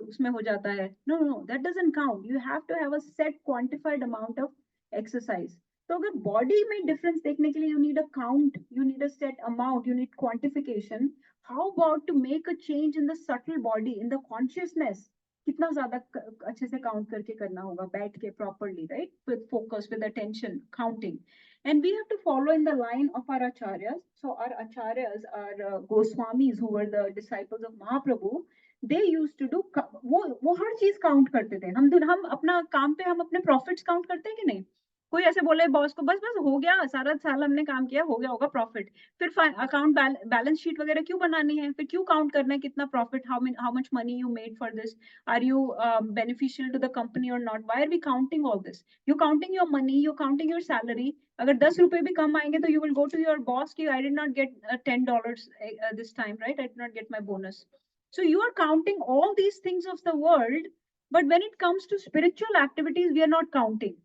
उसमें हो जाता है. No, that doesn't count. You have to have a set quantified amount of exercise. तो अगर body में difference देखने के लिए you need a count, you need a set amount, you need quantification. How about to make a change in the subtle body, in the consciousness? कितना ज़्यादा अच्छे से count करके करना होगा, बैठ के properly, right? With focus, with attention, counting. And we have to follow in the line of our acharyas. So our acharyas are Goswamis, who were the disciples of Mahaprabhu. They used to do वो हर चीज count करते थे. हम अपना काम पे हम अपने profits count करते हैं कि नहीं? कोई ऐसे बोले बॉस को, बस बस हो गया, सारा साल हमने काम किया, हो गया होगा प्रॉफिट, फिर अकाउंट बैलेंस शीट वगैरह क्यों बनानी है, फिर क्यों काउंट करना है कितना profit, how much money you made for this, are you beneficial to the company और not, why are we counting all this, you counting your money, you counting your salary. अगर 10 रुपए भी कम आएंगे तो you will go to your boss कि I did not get $10 this time, right, I did not get my bonus. So you are counting all these things of the world, but when it comes to spiritual activities, we are not counting.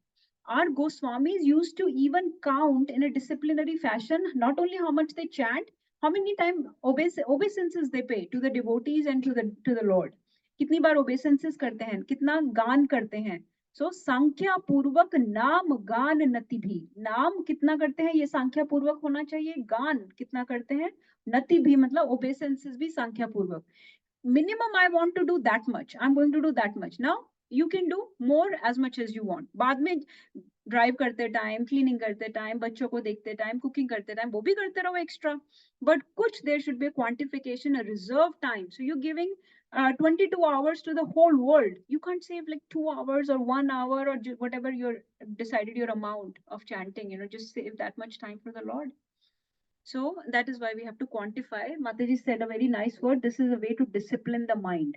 Our Goswamis used to even count in a disciplinary fashion, not only how much they chant, how many times obeisances they pay to the devotees and to the Lord. कितनी बार obeisances करते हैं, कितना गान करते हैं. So संख्या पूर्वक नाम गान नति भी. नाम कितना करते हैं ये संख्या पूर्वक होना चाहिए, गान कितना करते हैं, नति भी मतलब obeisances भी संख्या पूर्वक. Minimum I want to do that much, I'm going to do that much. Now you can do more as much as you want. बाद में ड्राइव करते टाइम, क्लीनिंग करते टाइम, बच्चों को देखते टाइम, कुकिंग करते टाइम, वो भी करते रहो एक्स्ट्रा. बट कुछ there should be quantification, a reserve time. So you're giving 22 hours to the whole world. You can't save like 2 hours or 1 hour or whatever you're decided your amount of chanting, just save that much time for the Lord. So that is why we have to quantify. Mataji said a very nice word. This is a way to discipline the mind.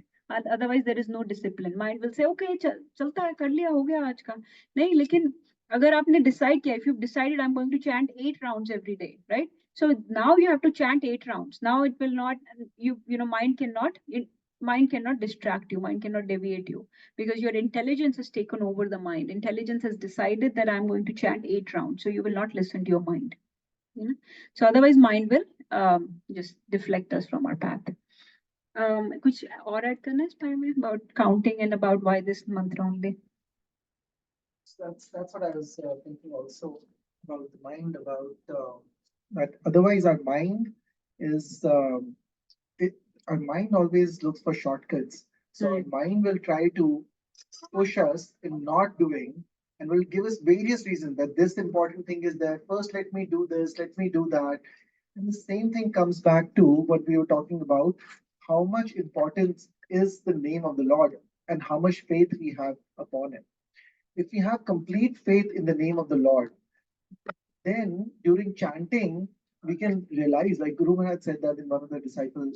Otherwise, there is no discipline. Mind will say, okay, चलता है, कर लिया, हो गया आज का. नहीं, लेकिन अगर आपने decide किया, if you've decided I'm going to chant 8 rounds every day, right? So now you have to chant 8 rounds. Now it will not, mind cannot distract you, mind cannot deviate you, because your intelligence has taken over the mind. Intelligence has decided that I'm going to chant 8 rounds. So you will not listen to your mind. So otherwise mind will just deflect us from our path. कुछ और add करना है इस time में about counting and about why this mantra only? That's what I was thinking also about the mind, about that otherwise our mind is our mind always looks for shortcuts. So our mind will try to push us in not doing, and will give us various reasons that this important thing is there. First, let me do this, let me do that. And the same thing comes back to what we were talking about, how much importance is the name of the Lord and how much faith we have upon it. If we have complete faith in the name of the Lord, then during chanting, we can realize, like Guru Maharaj said that in one of the disciple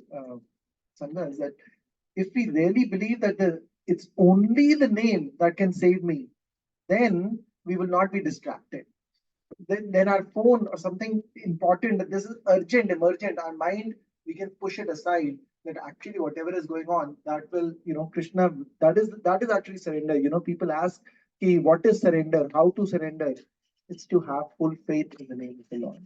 sanghas, that if we really believe that it's only the name that can save me, then we will not be distracted. Then our phone or something important, that this is urgent, emergent, our mind, we can push it aside, that actually whatever is going on, that will, Krishna, that is actually surrender. People ask, what is surrender? How to surrender? It's to have full faith in the name of the Lord.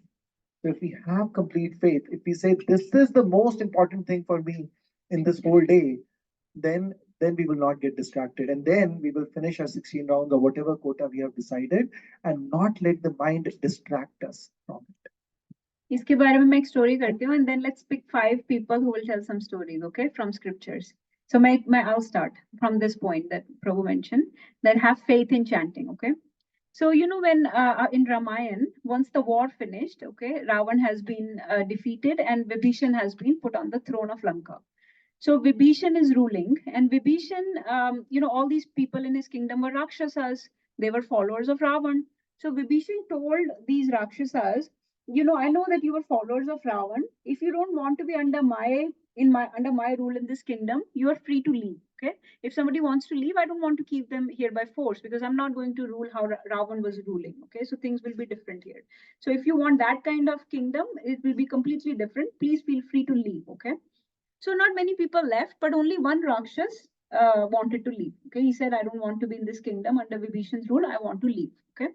So if we have complete faith, if we say, this is the most important thing for me in this whole day, then we will not get distracted, and then we will finish our 16 rounds or whatever quota we have decided, and not let the mind distract us from it. इसके बारे में मैं एक story करती हूँ, and then let's pick 5 people who will tell some stories, okay, from scriptures. So I'll start from this point that Prabhu mentioned, that have faith in chanting, okay. So when in Ramayana, once the war finished, okay, Ravan has been defeated and Vibhishan has been put on the throne of Lanka. So Vibhishan is ruling, and Vibhishan, all these people in his kingdom were Rakshasas. They were followers of Ravan. So Vibhishan told these Rakshasas, I know that you are followers of Ravan. If you don't want to be under my rule in this kingdom, you are free to leave. Okay. If somebody wants to leave, I don't want to keep them here by force, because I'm not going to rule how Ravan was ruling. Okay. So things will be different here. So if you want that kind of kingdom, it will be completely different. Please feel free to leave. Okay. So not many people left, but only one Rakshas wanted to leave. Okay, he said, I don't want to be in this kingdom under Vibhishan's rule. I want to leave. Okay,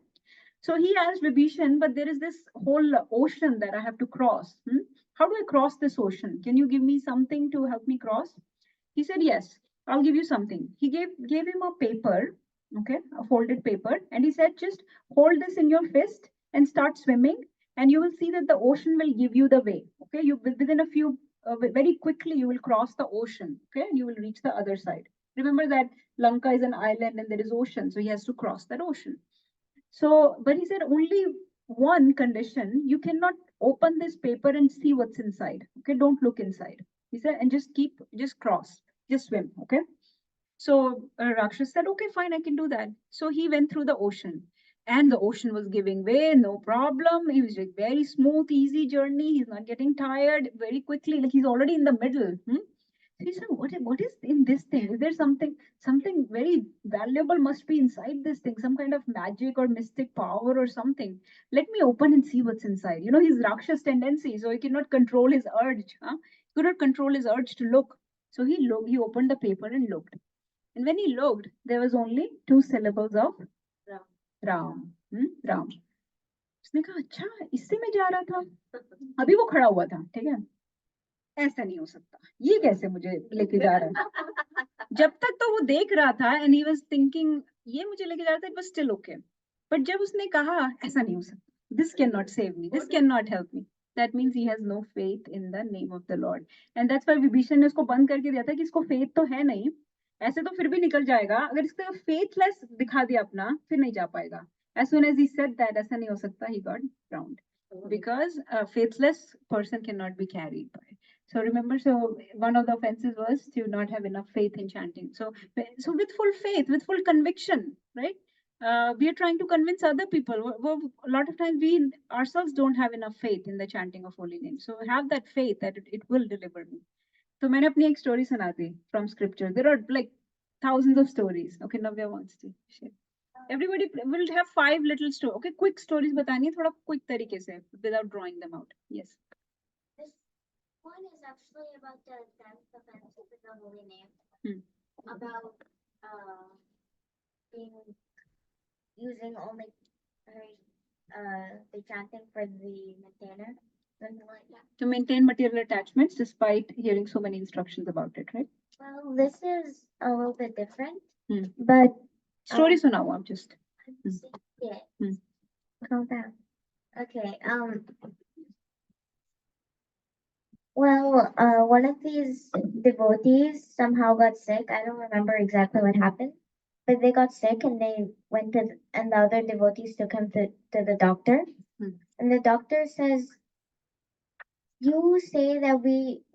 so he asked Vibhishan, but there is this whole ocean that I have to cross. How do I cross this ocean? Can you give me something to help me cross? He said, yes, I'll give you something. He gave him a paper, okay, a folded paper, and he said, just hold this in your fist and start swimming, and you will see that the ocean will give you the way. Okay, you within a few very quickly you will cross the ocean, okay, and you will reach the other side. Remember that Lanka is an island and there is ocean, so he has to cross that ocean. So, but he said only one condition: you cannot open this paper and see what's inside. Okay, don't look inside. He said, and just cross, just swim. Okay. So Rakshas said, okay, fine, I can do that. So he went through the ocean, and the ocean was giving way, no problem. He was like very smooth, easy journey. He's not getting tired very quickly. Like he's already in the middle. So he said, what is in this thing? Is there something very valuable must be inside this thing? Some kind of magic or mystic power or something. Let me open and see what's inside. You know, his Rakshas tendency, so he cannot control his urge. He could not control his urge to look. So he opened the paper and looked. And when he looked, there was only 2 syllables of Ram. Ram. उसने कहा अच्छा इससे मैं जा रहा था, अभी वो खड़ा हुआ था, ठीक है, ऐसा नहीं हो सकता, ये कैसे मुझे लेके जा रहा है. जब तक तो वो देख रहा था and he was thinking ये मुझे लेके जा रहा था, it was still okay. But जब उसने कहा ऐसा नहीं हो सकता, this cannot save me, this cannot help me, that means he has no faith in the name of the Lord. And that's why Vibhishan ने उसको बंद करके दिया था कि इसको faith तो है नहीं, ऐसे तो फिर भी निकल जाएगा, अगर इसको faithless दिखा दिया अपना, फिर नहीं जा पाएगा. As soon as he said that ऐसा नहीं हो सकता, he got drowned, because a faithless person cannot be carried by. So remember, so one of the offenses was to not have enough faith in chanting. So with full faith, with full conviction, right? We are trying to convince other people. A lot of times we ourselves don't have enough faith in the chanting of holy name. So have that faith that it will deliver me. So मैंने अपनी एक story सुना दी from scripture. There are like thousands of stories. Okay, Navya wants to share. Everybody will have 5 little stories. Okay, quick stories बतानी है थोड़ा quick तरीके से without drawing them out. Yes. This one is actually about the 10th offense of the holy name. About being using only the chanting for the maintainer. Something like that. To maintain material attachments despite hearing so many instructions about it, right? Well, this is a little bit different, but Story sunao, I'm just. Yeah. Calm down. Okay. Well, one of these devotees somehow got sick. I don't remember exactly what happened, but they got sick and they went to, and the other devotees took him to the doctor. And the doctor says, you say that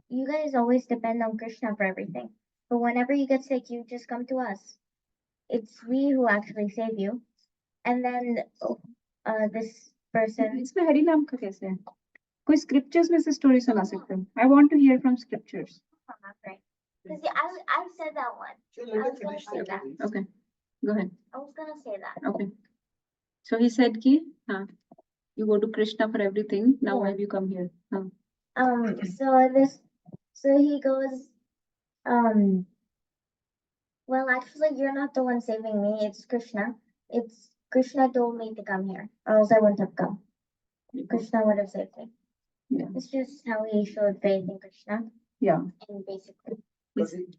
you guys always depend on Krishna for everything, but whenever you get sick, you just come to us. It's we who actually save you. And then this person. इसमें हरिनाम का कैसे है? कोई scriptures में से story सुना सकते हैं? I want to hear from scriptures. Right. Because I said that one. I was gonna say that. Okay, go ahead. I was gonna say that. Okay. So he said ki, you go to Krishna for everything. Now why have you come here? So he goes, well, actually, you're not the one saving me. It's Krishna. It's Krishna told me to come here, or else I wouldn't have come. Krishna would have saved me. Yeah. It's just how he showed faith in Krishna. Yeah. And basically.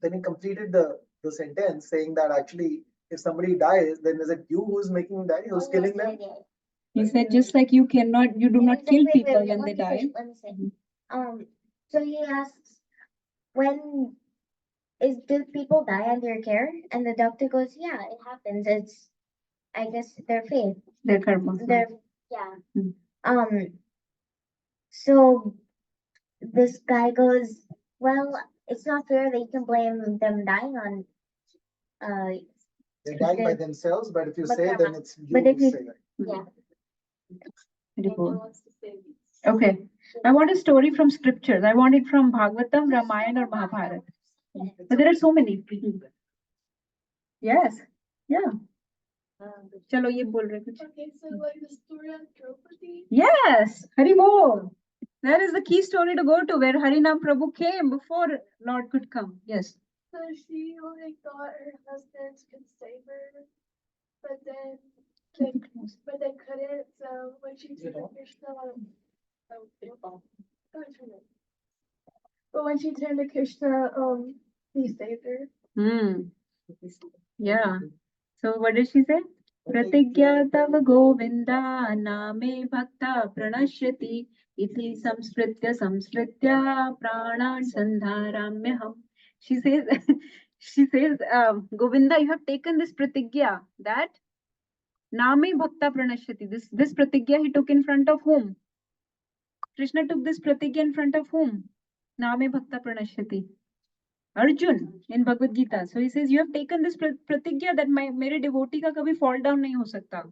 Then he completed the sentence saying that actually, if somebody dies, then is it you who's making him die? Who's killing them? He said, just like you do not kill Wait, people when they let me die. finish, let me say. So he asks, do people die under your care? And the doctor goes, yeah, it happens. It's, I guess, their faith. Their karma. Yeah. So this guy goes, well, it's not fair that you can blame them dying on. They die by themselves, but if you say, karma. then it's you But if who you, say that. yeah. Very cool. Okay. I want a story from scriptures. I want it from Bhagavatam, Ramayana, or Mahabharata. But there are so many. Yes. Yeah. चलो ये बोल रहे कुछ. Okay, so like the story of Draupadi. Yes, Hari Bol. That is the key story to go to, where Harinaam Prabhu came before Lord could come. Yes. So she only thought her husband could save her, but then couldn't. So when she turned to Krishna, but when she turned to Krishna, he saved her. Yeah. So what did she say? Pratigya tav govinda name bhakta pranashyati iti samsritya pranan sandharamyaham. She says, she says, Govinda, you have taken this pratigya that Name Bhakta Pranashyati. This pratigya he took in front of whom? Krishna took this pratigya in front of whom? Name Bhakta Pranashyati. Arjun in Bhagavad Gita. So he says, you have taken this pratigya that mere devotee ka kabhi fall down nahi ho sakta.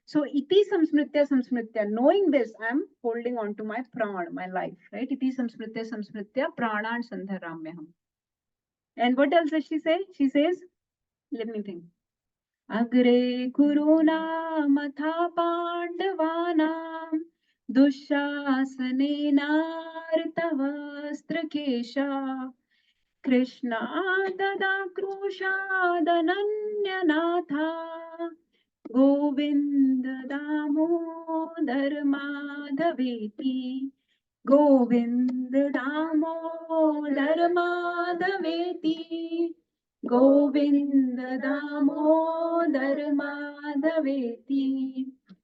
So iti samsmritya, knowing this, I am holding on to my pran, my life, right? Iti samsmritya pranan sandharamyaham. And what else does she say? She says, let me think. Agre kurunamatha pandavanam dushyasanenartavastrakesha Krishna dada krushadananyanath Govinda damodar madhaveti Govinda damodar madhaveti Govinda damodar madhaveti.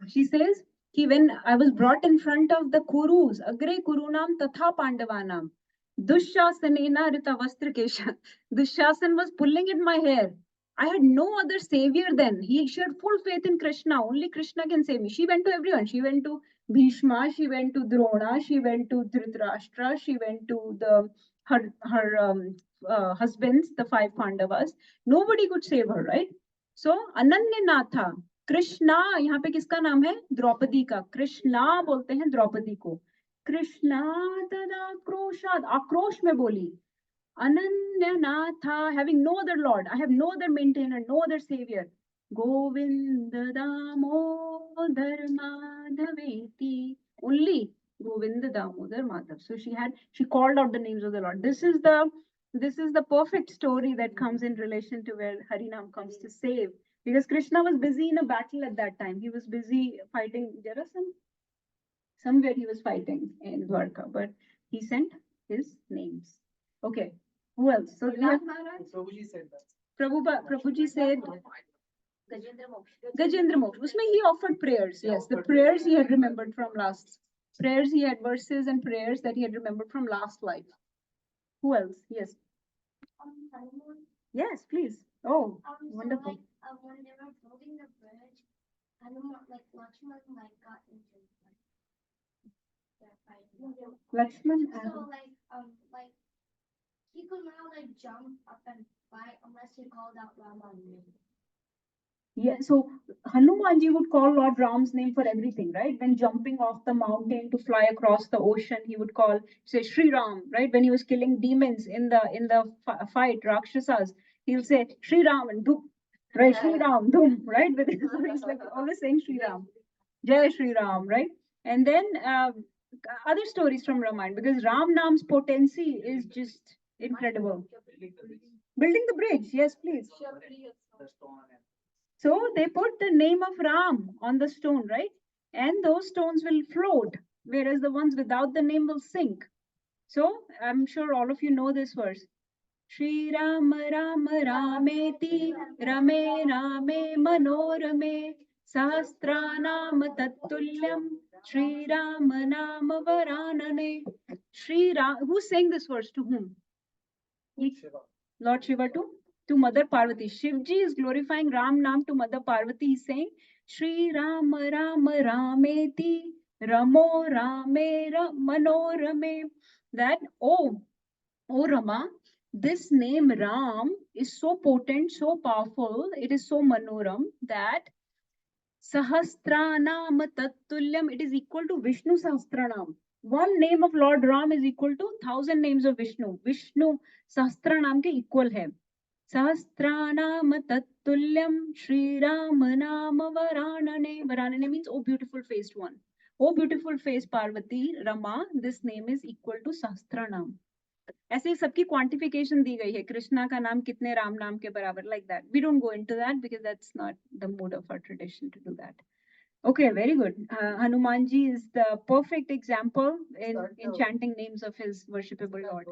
She says, when I was brought in front of the Kurus, Agre Kurunam Tatha Pandavanam, Dushyasanena Rita Vastrakesha. Dushyasan was pulling at my hair. I had no other savior then. He showed full faith in Krishna. Only Krishna can save me. She went to everyone. She went to Bhishma, she went to Drona, she went to Dhritarashtra, she went to her husbands, the 5 Pandavas. Nobody could save her, right? So Ananya Natha, Krishna, यहाँ पे किसका नाम है? द्रौपदी का. कृष्णा बोलते हैं द्रौपदी को. कृष्णा तदा क्रोशाद, आक्रोश में बोली. Ananya Natha, having no other Lord, I have no other maintainer, no other savior. Govinda Damodar Madhaveti. Only Govinda Damodar Madhav. So she called out the names of the Lord. This is the perfect story that comes in relation to where Harinam comes to save. Because Krishna was busy in a battle at that time. He was busy fighting Jarasandha. Somewhere he was fighting in Dwarka, but he sent his names. Okay, who else? So we have Prabhuji said that. Prabhuji said Gajendra Moksha. Usme he offered prayers. Yes, the prayers he had remembered from last. Prayers he had verses and prayers that he had remembered from last life. Who else? Yes. Yes, please. Oh, wonderful. When they were building the bridge, Lakshman got injured. Lakshman. So he could not jump up and fight unless he called out Rama's name. Yeah, so Hanumanji would call Lord Ram's name for everything, right? When jumping off the mountain to fly across the ocean, he would call, say, Sri Ram, right? When he was killing demons in the fight, Rakshasas, he'll say, Sri Ram and Dum, right? Sri Ram, Dum, right? With his, he's like always saying Sri Ram, Jai Sri Ram, right? And then other stories from Ramayana, because Ram Nam's potency is just incredible. Building the bridge, yes, please. So they put the name of Ram on the stone, right? And those stones will float, whereas the ones without the name will sink. So I'm sure all of you know this verse. Shri Ram Ram Rameti Rame Rame Manorame Sahasranam Tattulyam Shri Ram Nam Varanane. Shri Ram, who sang this verse to whom? Lord Shiva to Mother Parvati. Shivji is glorifying Ram Nam to Mother Parvati. He's saying, Shri Ram Ram Rameti Ramo Rame Manorame. That, oh Rama, this name Ram is so potent, so powerful, it is so manoram that Sahasranam Tattulyam, it is equal to Vishnu Sahasranam. One name of Lord Ram is equal to 1,000 names of Vishnu. Vishnu Sahasranam ke equal hai. Sahasranam Tattulyam Shri Ram Nama Varanane. Varanane means, oh beautiful faced one. Oh beautiful faced Parvati, Rama, this name is equal to Sahasranam. ऐसे ही सबकी quantification दी गई है कृष्णा का नाम कितने राम नाम के बराबर like that we don't go into that because that's not the mood of our tradition to do that okay very good hanuman ji is the perfect example in chanting names of his worshipable lord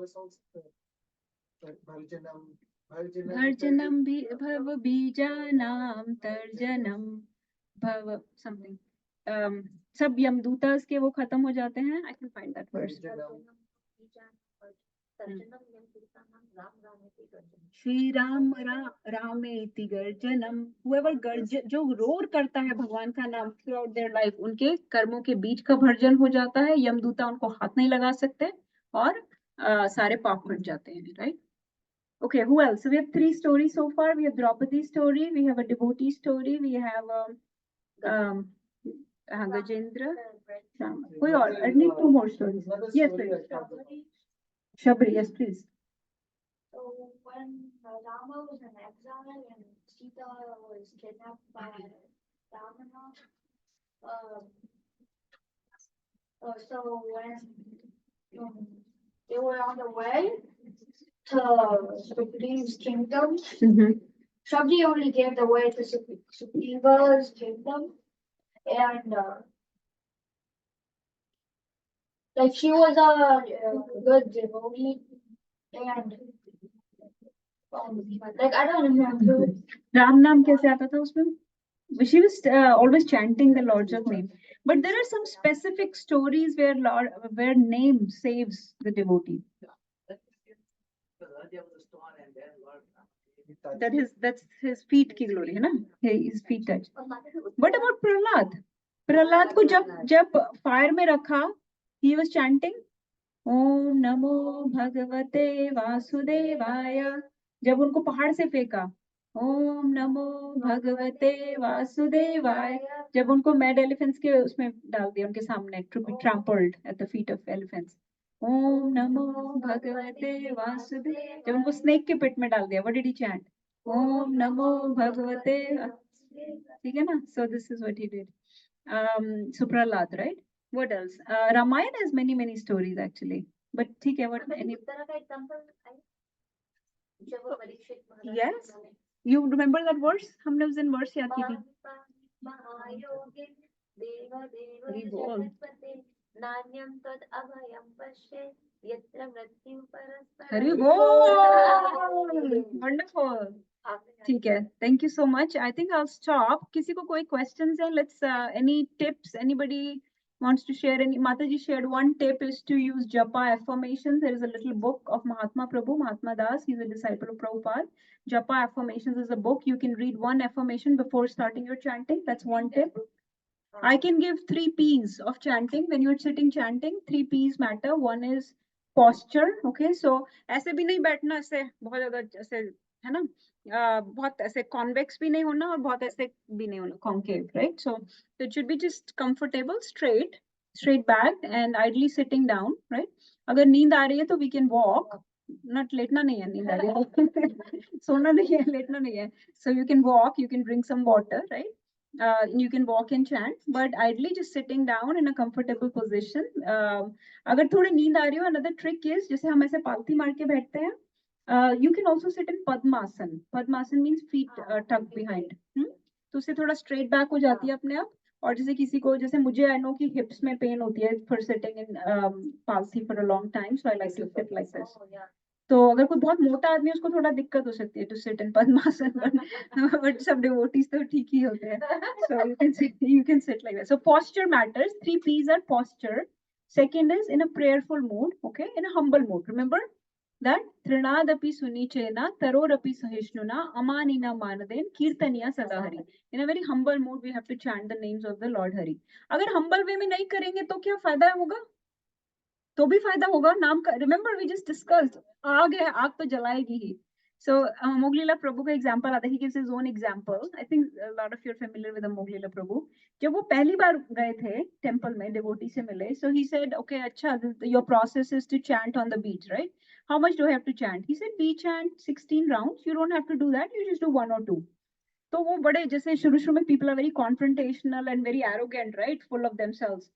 bharjanam bhav bijanam tarjanam bhav something सब यमदूतास के वो खत्म हो जाते हैं. I can find that verse. Shri Ram रामेति गर्जनम. whoever गर्ज जो रोर करता है भगवान का नाम throughout their life, उनके कर्मों के बीच का भर्जन हो जाता है. यमदूता उनको हाथ नहीं लगा सकते और सारे पाप मिट जाते हैं. Right? Okay, who else? So we have 3 stories so far. We have Draupadi's story, we have a devotee story, we have Gajendra. कोई और? I need 2 more stories. Yes, please. Shabri, yes, please. So when Rama was in exile and Sita was kidnapped by Ravana, so when they were on the way to Sugriva's kingdom, Shabji only gave the way to Sugriva's kingdom, and like she was a good devotee, and like I don't remember. Ram Naam कैसे आता था उसमें? She was always chanting the Lord's name. But there are some specific stories where name saves the devotee. That's his feet की glory है ना? His feet touch. What about Prahlad? Prahlad को जब fire में रखा, he was chanting ओम नमो भगवते वासुदेवाय. जब उनको पहाड़ से फेंका, ओम नमो भगवते वासुदेवाय. जब उनको मैड एलिफेंट्स के उसमें डाल दिया उनके सामने, to be trampled at the feet of elephants, ओम नमो भगवते वासुदेव. जब उनको स्नेक के पेट में डाल दिया, what did he chant? ओम नमो भगवते. ठीक है ना? So this is what he did. So Prahlad, right? What else? Ramayana has many stories actually. But ठीक है, what any? Yes. You remember that verse? हमने उस दिन verse याद की थी. Very bold. Very bold. Wonderful. ठीक है. Thank you so much. I think I'll stop. किसी को कोई questions है? Let's any tips? Anybody wants to share any? Mataji shared one tip is to use japa affirmations. There is a little book of Mahatma Prabhu, Mahatma Das. He's a disciple of Prabhupada. Japa affirmations is a book. You can read one affirmation before starting your chanting. That's one tip. I can give 3 P's of chanting. When you're sitting chanting, 3 P's matter. One is posture. Okay, so ऐसे भी नहीं बैठना, ऐसे बहुत ज़्यादा ऐसे है ना, बहुत ऐसे convex भी नहीं होना और बहुत ऐसे भी नहीं होना, concave, right? So it should be just comfortable, straight back and ideally sitting down, right? अगर नींद आ रही है तो we can walk. Not लेटना नहीं है, नींद आ रही है सोना नहीं है, लेटना नहीं है. So you can walk, you can drink some water, right? You can walk and chant, but ideally just sitting down in a comfortable position. अगर थोड़ी नींद आ रही हो, another trick is जैसे हम ऐसे पालथी मार के बैठते हैं, you can also sit in Padmasan. Padmasan means feet tucked behind. तो उससे थोड़ा straight back हो जाती है अपने आप. और जैसे किसी को, जैसे मुझे I know कि hips में pain होती है for sitting in palsi for a long time, so I like to sit like this. तो अगर कोई बहुत मोटा आदमी है, उसको थोड़ा दिक्कत हो सकती है to sit in Padmasan, but सब devotees तो ठीक ही होते हैं. So you can sit like that. So posture matters. 3 P's are posture. Second is in a prayerful mood, okay, in a humble mood. Remember that Trinadapi Sunichena, Tarorapi Sahishnuna, Amanina Manaden, Kirtaniya Sadahari. In a very humble mood, we have to chant the names of the Lord Hari. अगर humble way में नहीं करेंगे तो क्या फायदा होगा? तो भी फायदा होगा नाम का. Remember we just discussed, आग है, आग तो जलाएगी ही. So Moglila Prabhu का example आता है. He gives his own example. I think a lot of you are familiar with the Moglila Prabhu. जब वो पहली बार गए थे temple में, devotee से मिले, so he said, okay, अच्छा, your process is to chant on the beach, right? How much do I have to chant? He said, we chant 16 rounds. You don't have to do that. You just do 1 or 2. तो वो बड़े जैसे शुरू में people are very confrontational and very arrogant, right? Full of themselves.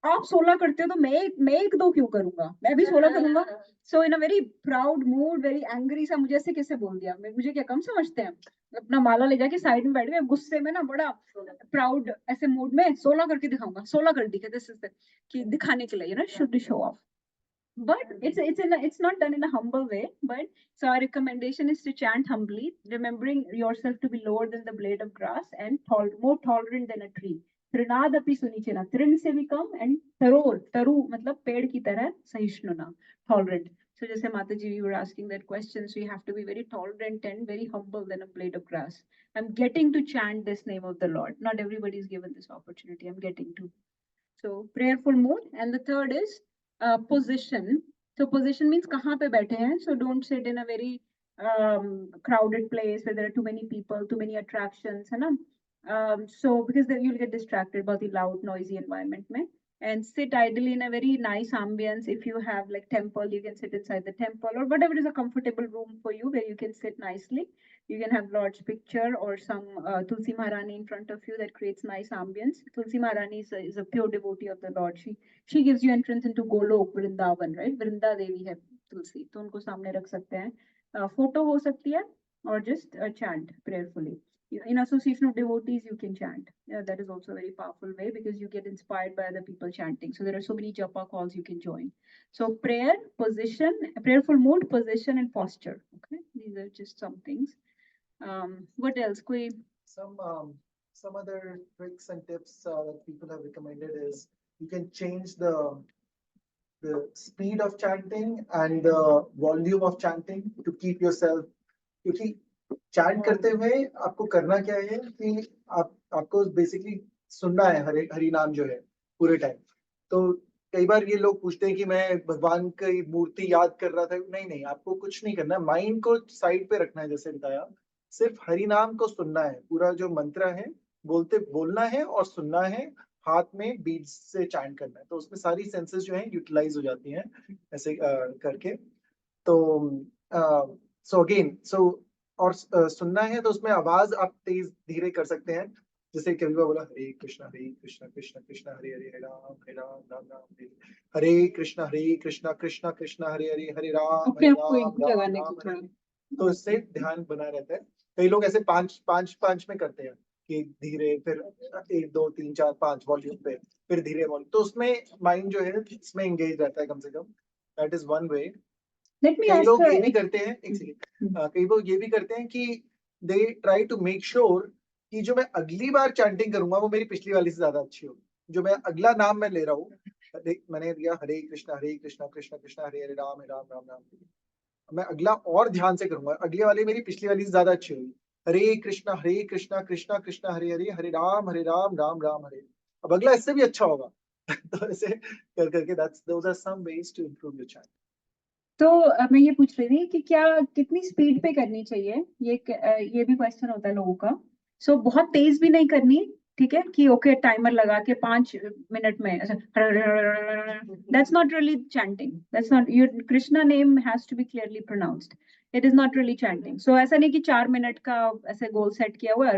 आप 16 करते हो तो मैं 1-2 क्यों करूंगा, मैं भी 16 करूंगा. So in a very proud mood, very angry सा, मुझे ऐसे कैसे बोल दिया, मुझे क्या कम समझते हैं. अपना माला ले जाके साइड में बैठ गए, गुस्से में ना, बड़ा प्राउड ऐसे मूड में 16 करके दिखाऊंगा, 16 कर दी. दिस इज कि दिखाने के लिए, should show off. But it's not done in a humble way. But so our recommendation is to chant humbly, remembering yourself to be lower than the blade of grass and more tolerant than a tree. तृणादपि सुनिचेना, तृण से भी कम, and तरु मतलब पेड़ की तरह सहिष्णुना, tolerant. So जैसे माता जी, you were asking that question, so you have to be very tolerant and very humble than a blade of grass. I'm getting to chant this name of the Lord. Not everybody is given this opportunity. I'm getting to. So prayerful mood. And the third is position. So position means kahan pe baithe hain. So don't sit in a very crowded place where there are too many people, too many attractions, है ना? So because then you'll get distracted by the loud, noisy environment mein. And sit idly in a very nice ambience. If you have like temple, you can sit inside the temple or whatever is a comfortable room for you where you can sit nicely. You can have Lord's picture or some Tulsi Maharani in front of you that creates nice ambience. Tulsi Maharani is a pure devotee of the Lord. She gives you entrance into Golok, Vrindavan, right? Vrinda Devi है Tulsi. तो उनको सामने रख सकते हैं. Photo हो सकती है or just chant prayerfully. In association of devotees, you can chant. Yeah, that is also a very powerful way because you get inspired by other people chanting. So there are so many japa calls you can join. So prayer, position, prayerful mood, position, and posture. Okay, these are just some things. What else? Some other tricks and tips that people have recommended is you can change the speed of chanting and the volume of chanting to keep yourself. क्योंकि chant करते हुए आपको करना क्या है कि आपको basically सुनना है हरि नाम जो है पूरे टाइम. तो कई बार ये लोग पूछते हैं कि मैं भगवान की मूर्ति याद कर रहा था. नहीं, आपको कुछ नहीं करना, माइंड को साइड पे रखना है. जैसे बताया, सिर्फ हरि नाम को सुनना है. पूरा जो मंत्र है बोलना है और सुनना है, हाथ में बीट्स से चैंट करना है. तो उसमें सारी सेंसेस जो है यूटिलाइज हो जाती हैं ऐसे करके. तो सो अगेन और सुनना है तो उसमें आवाज आप तेज धीरे कर सकते हैं. जैसे कभी बार बोला हरे कृष्णा कृष्णा कृष्णा हरे हरे राम राम राम हरे कृष्णा कृष्णा कृष्णा हरे हरे हरे राम राम राम. तो इससे ध्यान बना रहता है. कई लोग ऐसे पांच में करते हैं कि धीरे, फिर 1 2 3 4 5 वॉल्यूम पे, फिर धीरे वॉल्यूम. तो उसमें माइंड जो है इसमें एंगेज रहता है कम से कम. That is one way. कई लोग ये भी करते हैं, एक सेकंड, कई लोग ये भी करते हैं कि they try to make sure कि जो मैं अगली बार चैंटिंग करूंगा वो मेरी पिछली वाली से ज्यादा अच्छी हो. जो मैं अगला नाम मैं ले रहा हूँ, मैंने दिया हरे कृष्णा कृष्णा कृष्णा हरे हरे राम राम राम. मैं अगला और ध्यान से करूंगा, अगले वाली मेरी पिछली वाली से ज्यादा अच्छी होगी. हरे कृष्णा कृष्णा कृष्णा हरे हरे हरे राम राम राम हरे. अब अगला इससे भी अच्छा होगा. तो ऐसे कर करके those are some ways to improve your chant. तो मैं ये पूछ रही थी कि क्या कितनी स्पीड पे करनी चाहिए, ये भी क्वेश्चन होता है लोगों का. सो बहुत तेज भी नहीं करनी, ठीक है, कि ओके टाइमर लगा के 5 मिनट में that's not really chanting. That's not your Krishna name has to be clearly pronounced. It is not really chanting. So ऐसा नहीं कि 4 मिनट का ऐसे गोल सेट किया हुआ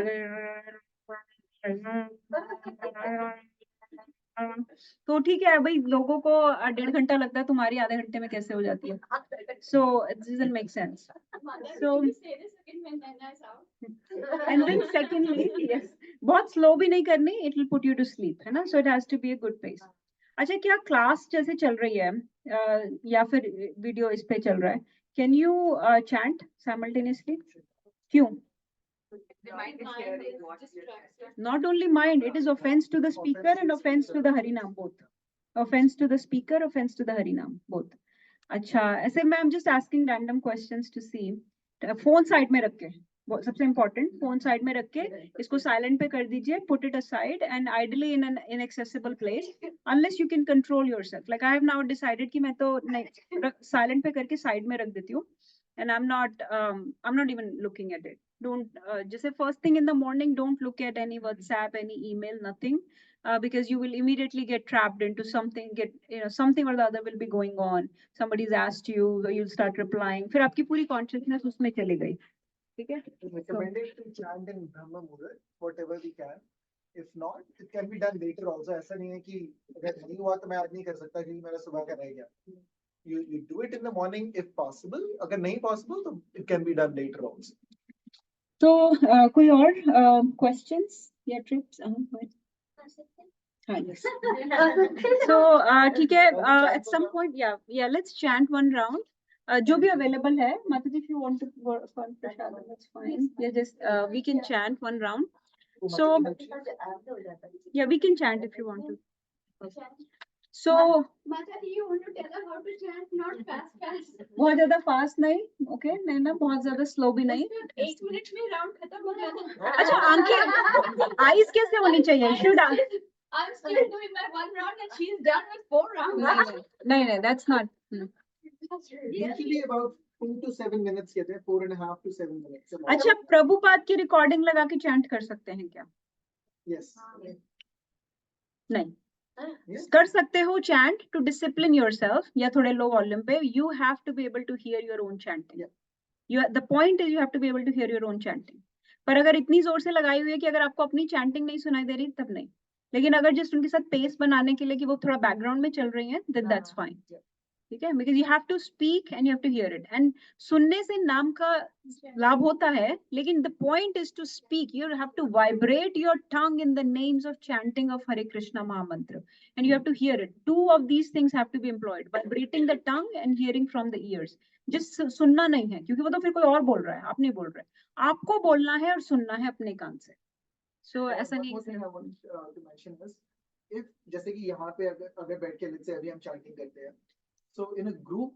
तो ठीक है भाई. लोगों को 1.5 घंटा लगता है, तुम्हारी आधे घंटे में कैसे हो जाती है? So it doesn't make sense. So and then secondly, yes, बहुत स्लो भी नहीं करनी, it will put you to sleep, है ना. So it has to be a good pace. अच्छा, क्या क्लास जैसे चल रही है या फिर वीडियो इस पे चल रहा है, कैन यू चैंट साइमल्टेनियसली? क्यों? Not only mind, it is offense to the speaker and offense to the Harinam both. Offense to the speaker, offense to the Harinam both. अच्छा, ऐसे मैं I'm just asking random questions to see. Phone side में रख के, सबसे important, phone side में रख के इसको साइलेंट पे कर दीजिए. Put it aside and ideally in an inaccessible place unless you can control yourself. Like I have now decided कि मैं तो साइलेंट पे करके साइड में रख देती हूँ. And I'm not even looking at it. Don't just say first thing in the morning, don't look at any WhatsApp, any email, nothing, because you will immediately get trapped into something. Something or the other will be going on. Somebody's asked you, you'll start replying. फिर आपकी पूरी consciousness उसमें चली गई. ठीक है? Recommended to chant in Brahma Muhurat, whatever we can. If not, it can be done later also. ऐसा नहीं है कि अगर नहीं हुआ तो मैं आज नहीं कर सकता क्योंकि मेरा सुबह का रह गया. You do it in the morning if possible. अगर नहीं possible तो it can be done later also. तो कोई और questions या trips? Yes. So ठीक है, at some point, yeah, let's chant one round. जो भी available है, Mataji, if you want to go for prasad, that's fine. Yeah, just we can chant one round. So yeah, we can chant if you want to. So Mataji, you want to tell us how to chant, not fast. बहुत ज्यादा fast नहीं, okay नहीं ना, बहुत ज्यादा slow भी नहीं. 1 minute में राउंड खत्म हो जाता. अच्छा, आंखें आईज कैसे होनी चाहिए? Should I'm still doing my 1 round and she's done with 4 rounds. नहीं, that's not. Usually about 2 to 7 minutes कहते हैं, 4.5 to 7 minutes. अच्छा, प्रभुपाद की रिकॉर्डिंग लगा के चैंट कर सकते हैं क्या? Yes. नहीं. कर सकते हो चैंट टू डिसिप्लिन योरसेल्फ, या थोड़े लो वॉल्यूम पे. You have to be able to hear your own chanting. The point is you have to be able to hear your own chanting. पर अगर इतनी जोर से लगाई हुई है कि अगर आपको अपनी चैंटिंग नहीं सुनाई दे रही, तब नहीं. लेकिन अगर जस्ट उनके साथ पेस बनाने के लिए कि वो थोड़ा बैकग्राउंड में चल रही है, देन दैट्स फाइन. ठीक है, because you have to speak and you have to hear it. And सुनने से नाम का लाभ होता है, लेकिन the point is to speak. You have to vibrate your tongue in the names of chanting of Hare Krishna Mahamantra, and you have to hear it. 2 of these things have to be employed: vibrating the tongue and hearing from the ears. Just सुनना नहीं है, क्योंकि वो तो फिर कोई और बोल रहा है, आप नहीं बोल रहे. आपको बोलना है और सुनना है अपने कान से. So ऐसा नहीं है. I want to mention is, if जैसे कि यहाँ पे अगर बैठ के let's say अभी हम chanting करते हैं, so in a group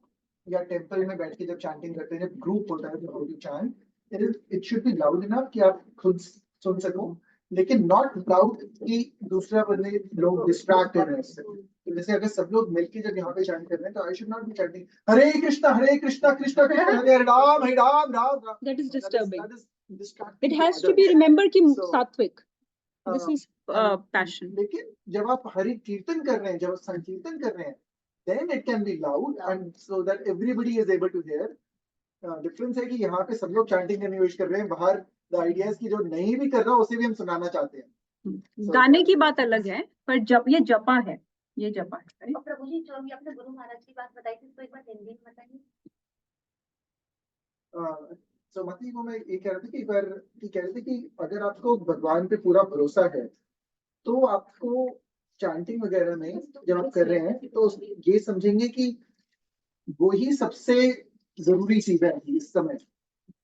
या टेम्पल में बैठ के जब chanting करते हैं, जब ग्रुप होता है how to chant, it should be loud enough कि आप खुद सुन सको, लेकिन नॉट लाउड कि दूसरा बंदे लोग डिस्ट्रैक्ट हो रहे हैं उससे. तो जैसे अगर सब लोग मिलके जब यहाँ पे चैंट कर रहे हैं, तो I should not be chanting Hare Krishna Krishna Krishna Hare Ram Ram. That is disturbing. That is distracting. It has to be remembered कि सात्विक. This is passion. लेकिन जब आप हरि कीर्तन कर रहे हैं, जब संकीर्तन कर रहे हैं, then it can be loud and so that everybody is able to hear. Difference है कि यहाँ पे सब लोग चैंटिंग करने की कोशिश कर रहे हैं, बाहर द आइडिया की जो नहीं भी कर रहा उसे भी हम सुनाना चाहते हैं. गाने की बात अलग है, पर जब ये जपा है, ये जपा है. प्रभु जी, जो अभी आपने गुरु महाराज की बात बताई थी, उसको एक बार हिंदी में बताइए. तो मती को मैं ये कह रहा था कि एक बार कह रहे थे कि अगर आपको भगवान पे पूरा भरोसा है, तो आपको चैंटिंग वगैरह में जब आप कर रहे हैं, तो ये समझेंगे कि वो ही सबसे जरूरी चीज है इस समय.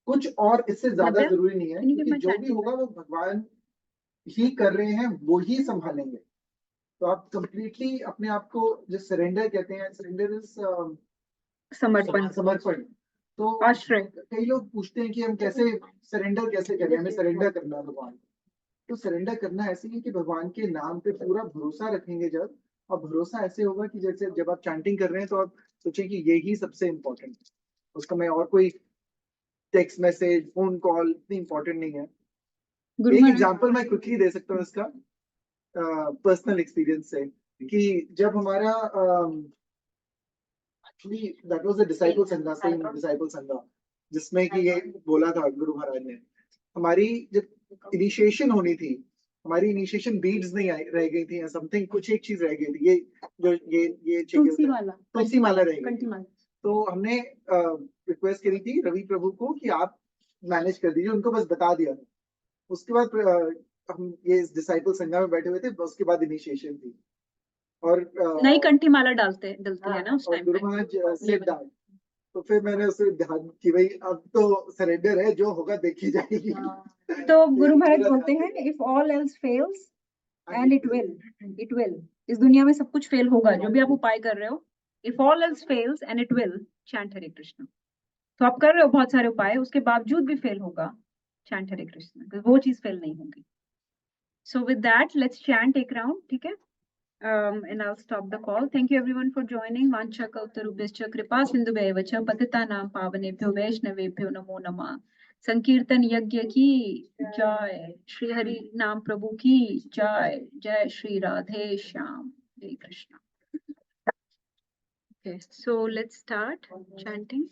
कुछ और इससे ज्यादा जरूरी नहीं है, क्योंकि जो भी होगा वो भगवान ही कर रहे हैं, वो ही संभालेंगे. तो आप कंप्लीटली अपने आप को जो सरेंडर कहते हैं, सरेंडर इज समर्पण. तो आश्रय. कई लोग पूछते हैं कि हम कैसे सरेंडर कैसे करें, हमें सरेंडर करना है भगवान. तो सरेंडर करना ऐसे ही कि भगवान के नाम पे पूरा भरोसा रखेंगे जब, और भरोसा ऐसे होगा कि जैसे जब आप चैंटिंग कर रहे हैं, तो आप सोचें कि ये ही सबसे इम्पोर्टेंट है. उसका मैं और कोई टेक्स्ट मैसेज, फोन कॉल इतनी इम्पोर्टेंट नहीं है. एक एग्जांपल मैं क्विकली दे सकता हूँ इसका पर्सनल एक्सपीरियंस से, कि जब हमारा actually that was the disciple संघा, जिसमें कि ये बोला था गुरु महाराज ने, हमारी जब इनिशिएशन होनी थी, हमारी इनिशिएशन बीड्स नहीं रह गई थी, समथिंग कुछ एक चीज रह गई थी, ये तुलसी माला रह गई थी. तो हमने रिक्वेस्ट करी थी रवि प्रभु को कि आप मैनेज कर दीजिए, उनको बस बता दिया. उसके बाद हम ये डिसाइपल संघा में बैठे हुए थे, उसके बाद इनिशिएशन थी, और नई कंठी माला डलती है ना उस टाइम पे. Guru Maharaj said that. तो फिर मैंने उसे ध्यान कि भाई अब तो सरेंडर है, जो होगा देखी जाएगी. तो गुरु महाराज बोलते हैं, if all else fails and it will. इस दुनिया में सब कुछ फेल होगा, जो भी आप उपाय कर रहे हो. If all else fails and it will, chant Hare Krishna. तो आप कर रहे हो बहुत सारे उपाय, उसके बावजूद भी फेल होगा, चैंट हरे कृष्ण. वो चीज फेल नहीं होगी. So with that let's chant एक राउंड, ठीक है? And I'll stop the call. Thank you everyone for joining. Vancha kautarubhyascha kripa sindhubhaiva cha patitanam pavanebhyo vaishnavebhyo namo namah. संकीर्तन यज्ञ की जय, श्री हरि नाम प्रभु की जय. जय श्री राधे श्याम, हरे Krishna. Okay, so let's start chanting.